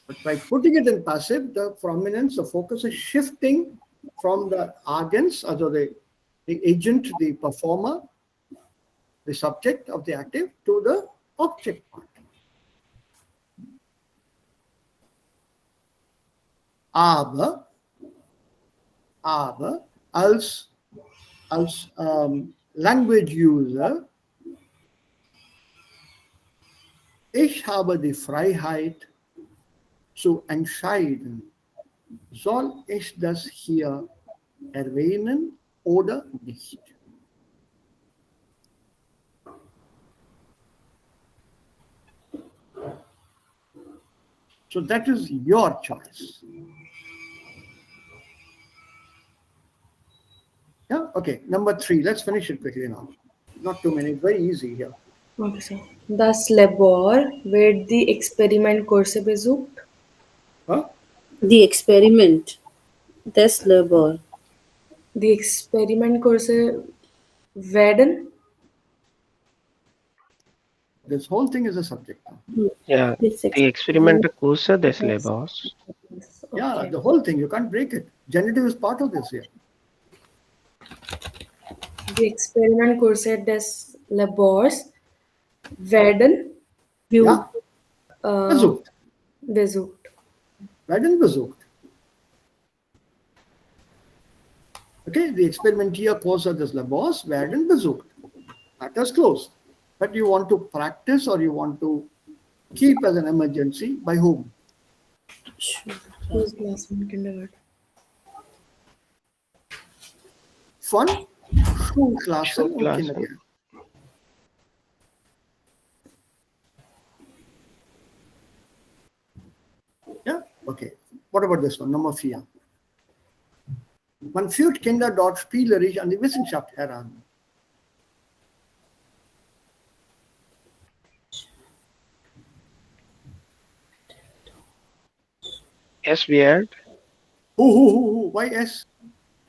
But by putting it in passive, the prominence, the focus is shifting from the agents, also the agent, the performer, the subject of the active, to the object part. Aber als Language User, ich habe die Freiheit zu entscheiden, soll ich das hier erwähnen oder nicht. So that is your choice. Yeah, okay. Number 3. Let's finish it quickly now. Not too many. Very easy here. Okay, sir. Das Labor wird die Experimentkurse besucht. Huh? The experiment. Das Labor. Die Experimentkurse werden. This whole thing is a subject. Yeah, the experimental course des labors. Yeah, the whole thing. You can't break it. Genitive is part of this here. Die Experimentkurse des Labors werden Ja, äh, besucht. besucht. Werden besucht. Okay, the Experimentierkurse des Labors werden besucht. That is closed. But you want to practice or you want to keep as an emergency by whom? Schulklassen, Kindergarten. Von Schulklassen und Schulklassen. Kindergärten. Yeah, okay. What about this one? Nummer 4. Man führt Kinder dort spielerisch an die Wissenschaft heran. Es wird, Who? Why S?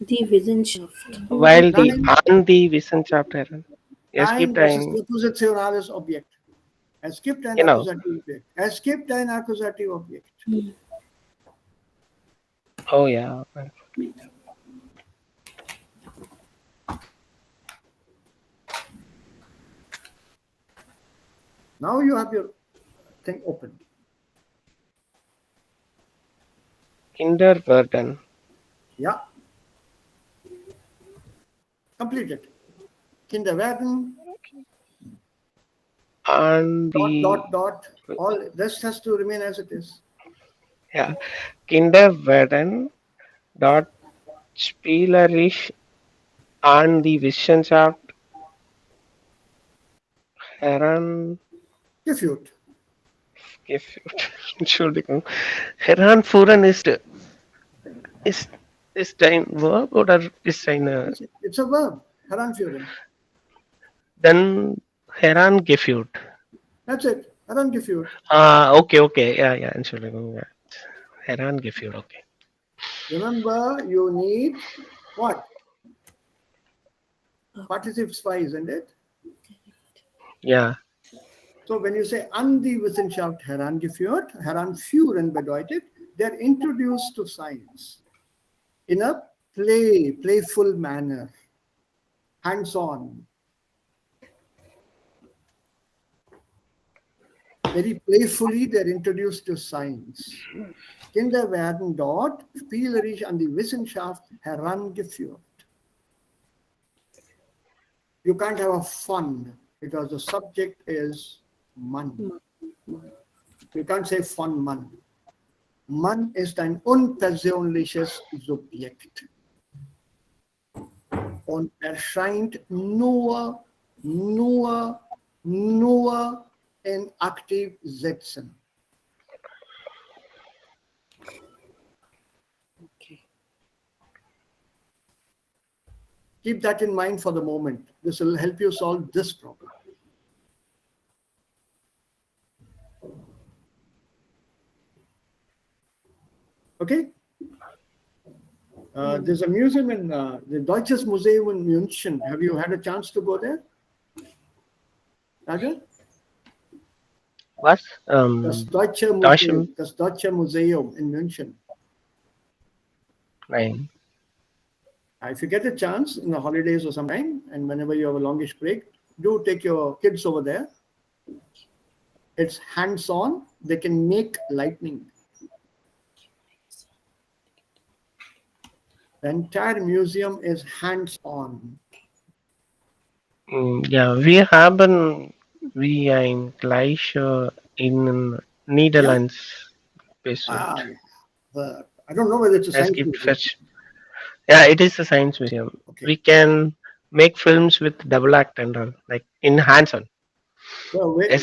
Die Wissenschaft. weil die Nein. an die Wissenschaft heran. Es Nein, gibt das ist ein, präpositionales Objekt. Es gibt ein Genau. Akkusativobjekt. Es gibt ein Akkusativobjekt. oh ja, Now you have your thing open. Kindergarten. Yeah. Complete it. Kindergarten, and dot. All rest has to remain as it is. yeah, Kindergarten dot Spielerisch an die Wissenschaft herangeführt. Entschuldigung. Heranführen ist ein Verb oder ist eine It's a verb. Heranführen. dann herangeführt. That's it. Herangeführt. Okay. Ja, Entschuldigung. Ja. Herangeführt, okay. Remember, you need what? Participle zwei, isn't it? Ja. So when you say an die Wissenschaft herangeführt, heranführen bedeutet, they're introduced to science in a playful manner, hands-on. Very playfully, they're introduced to science. Kinder werden dort spielerisch an die Wissenschaft herangeführt. You can't have a fun because the subject is man. You can't say von Mann. Mann ist ein unpersönliches Subjekt und erscheint nur in Aktivsätzen. Okay. Keep that in mind for the moment. This will help you solve this problem. Okay? There's a museum in the Deutsches Museum in München. Have you had a chance to go there? Raja? Was? Das Deutsche Museum in München. Nein. If you get a chance in the holidays or sometime, and whenever you have a longish break, do take your kids over there. It's hands-on. They can make lightning. The entire museum is hands-on. Ja, wir haben wie ein Gleicher in Niederlands besucht. I don't know whether it's a science museum. Yeah, it is a science museum. Okay. We can make films with double act and all, like in hands-on. So where, in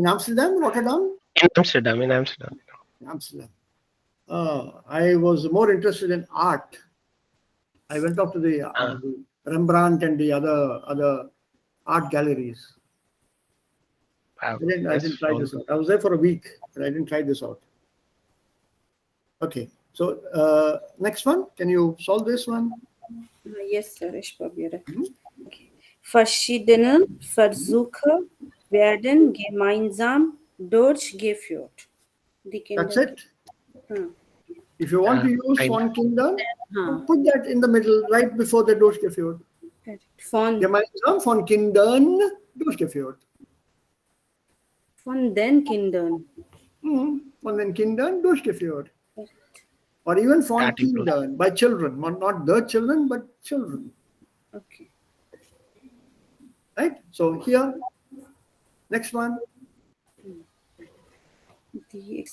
Amsterdam, Rotterdam? In Amsterdam. Amsterdam. I was more interested in art. I went up to the Rembrandt and the other art galleries. Wow, I didn't try this out. I was there for a week, but I didn't try this out. Okay, so next one. Can you solve this one? Yes, sir. Ich probiere. Okay. Verschiedene Versuche werden gemeinsam durchgeführt. That's it. If you want to use von Kindern, put that in the middle, right before the durchgeführt. Gemeinsam von Kindern durchgeführt. Von den Kindern. Von den Kindern durchgeführt. Or even von Kindern, by children, not the children, but children. Okay. Right? So here, next one. Die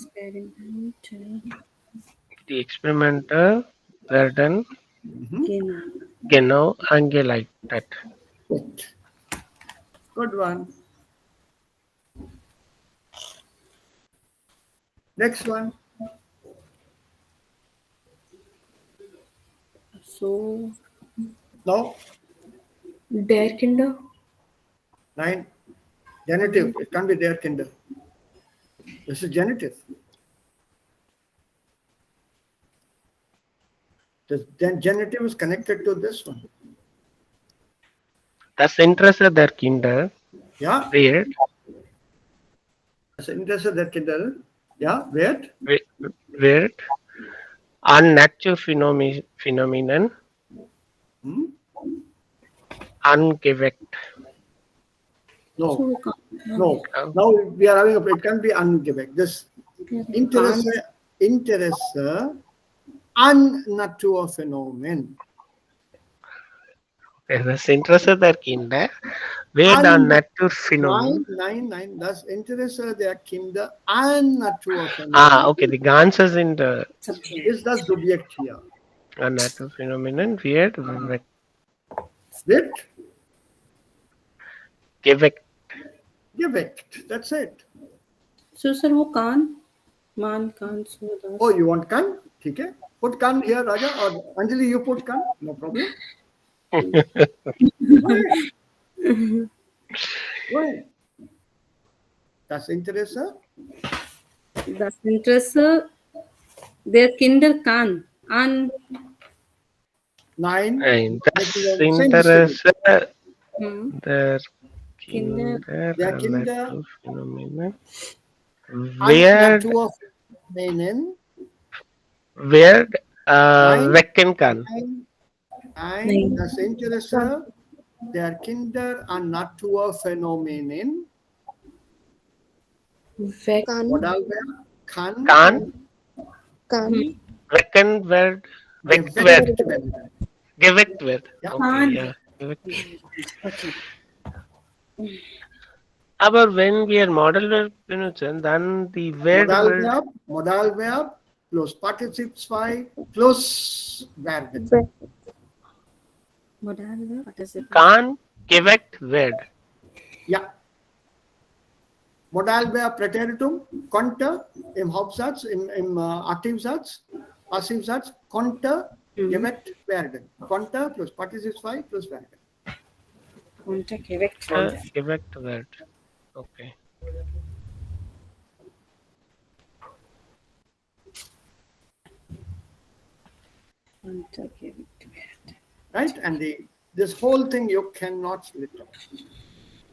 Experimente werden genau angeleitet. Good one. Next one. So. No. Der Kinder. 9. Genitive. It can't be der Kinder. This is genitive. The genitive is connected to this one. Das Interesse der Kinder wird das Interesse der Kinder wird an Naturphänomenen angeweckt. No. Now we are having it can't be angeweckt. This Interesse an Naturphänomen. Das Interesse der Kinder wird an Naturphänomenen. Nein. Das Interesse der Kinder an Naturphänomenen Okay, die Ganze sind ist das Subjekt hier. an Naturphänomenen wird Wird geweckt. That's it. So sir, वो कान, मान कान Surdas. Oh, you want kan? ठीक है. Put kan here, Raja, or Anjali, you put kan. No problem. Go ahead. Das Interesse Das Interesse der Kinder kann an Nein. Nein, das Same Interesse hm, der Kinder Kinder an Naturphänomenen an wird Naturphänomenen wecken kann. Nein. Das Interesse der Kinder an Naturphänomenen Modalverb kann Wecken wird geweckt wird. Ja. Okay, ja, geweckt wird. Aber wenn wir Modalverb benutzen, dann die Verb wird Modalverb plus Partizip 2 plus werden. Modal, what is it? kann geweckt wird. Ja. Modalverb Präteritum konnte im Hauptsatz, im Aktivsatz, Passivsatz konnte geweckt werden. Konnte plus Partizip 2 plus werden. Konnte geweckt werden. Geweckt wird. Okay. Konnte geweckt werden. Right? And this whole thing you cannot split up.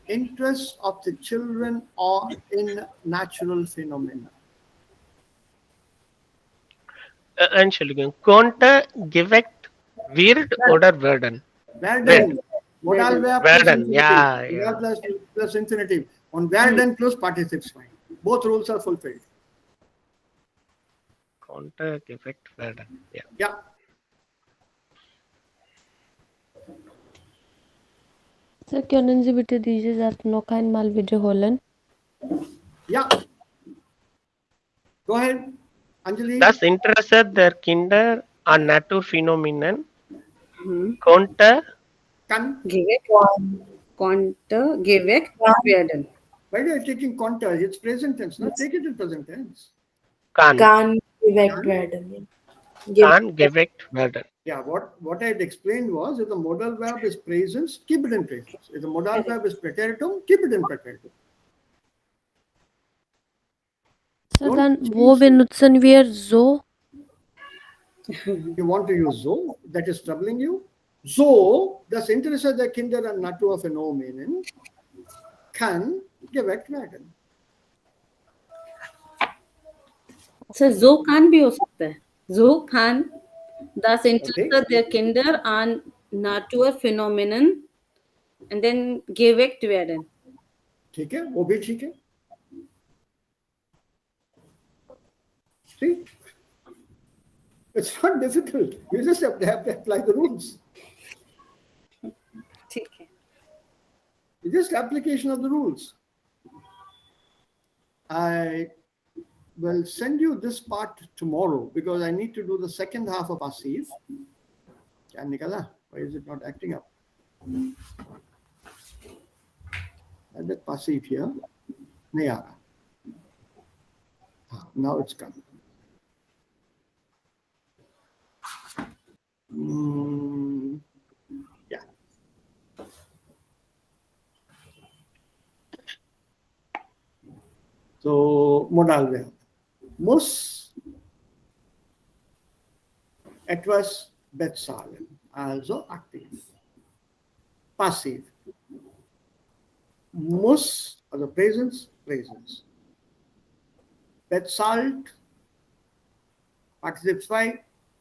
Interest of the children are in natural phenomena. Entschuldigung. Konnte geweckt wird oder werden? Werden. Modalverb plus Werden. infinitive. Ja. Modal plus infinitive. On werden plus participle 2. Both rules are fulfilled. Konnte geweckt werden. Ja. Yeah. Sir, können Sie bitte diese Satz noch einmal wiederholen? Yeah. Go ahead, Anjali. Das Interesse der Kinder an Naturphänomenen Hm. konnte Kann. Konnte geweckt werden. Why are you taking contour? It's present tense. No, take it in present tense. kann geweckt werden. geweckt werden. Yeah, what I had explained was if the modal verb is presence, keep it in presence. If the modal verb is preteritum, keep it in preteritum. Sir, Don't dann change wo it. benutzen wir so? You want to use so, that is troubling you. So, das Interesse der Kinder an Naturphänomenen kann geweckt werden. अच्छा जो कान भी हो सकता है जो कान das Interesse Okay. der Kinder an Naturphänomenen and then geweckt werden. ठीक है, वो भी ठीक है. See, it's not difficult. You just have to apply the rules. ठीक है. It's just application of the rules. I will send you this part tomorrow because I need to do the second half of Asif. Kya nikala? Why is it not acting up? Add that passive here. Nahi aa raha. Now it's come. Yeah. So modal verb. Muss etwas bezahlen. Also aktiv. Passiv. Muss, also presence. Bezahlt. Partizip 2.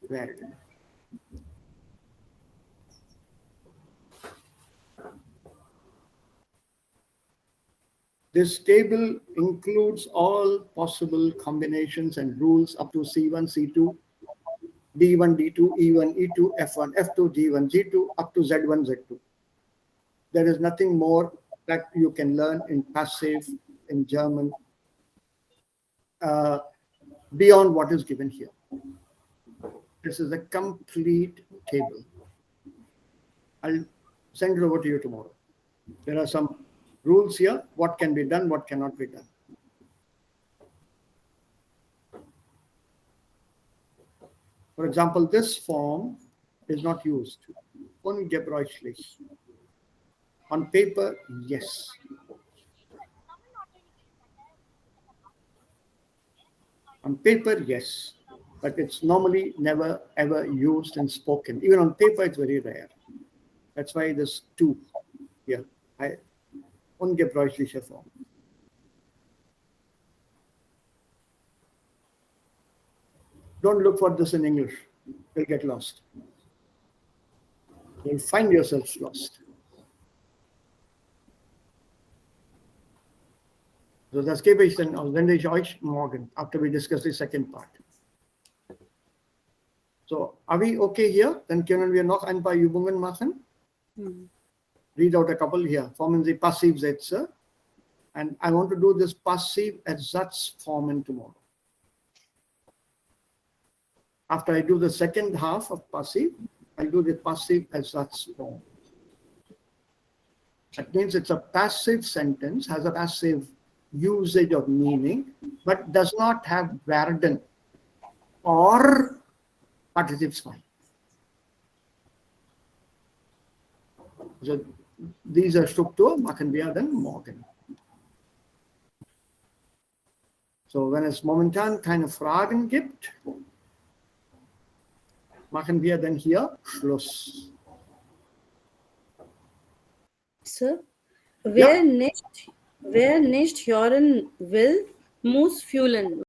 Werden. This table includes all possible combinations and rules up to C1, C2. D1, D2, E1, E2, F1, F2, G1, G2, up to Z1, Z2. There is nothing more that you can learn in passive, in German, beyond what is given here. This is a complete table. I'll send it over to you tomorrow. There are some rules here, what can be done, what cannot be done. For example, this form is not used. Ungebräuchlich. On paper, yes. On paper, yes. But it's normally never ever used and spoken. Even on paper, it's very rare. That's why there's two here. Ungebräuchliche Form. Don't look for this in English. You'll get lost. You'll find yourselves lost. So das gebe ich dann, sende ich euch morgen, after we discuss the second part. So, are we okay here? Dann können wir noch ein paar Übungen machen. Read out a couple here. Formen Sie Passivsätze. And I want to do this passive Ersatzformen tomorrow. After I do the second half of passive, I'll do the passive Ersatzform. That means it's a passive sentence, has a passive usage of meaning, but does not have werden or participle sign. So diese Struktur machen wir dann morgen. So, wenn es momentan keine Fragen gibt, machen wir dann hier Schluss. Sir, wer nicht hören will, muss fühlen.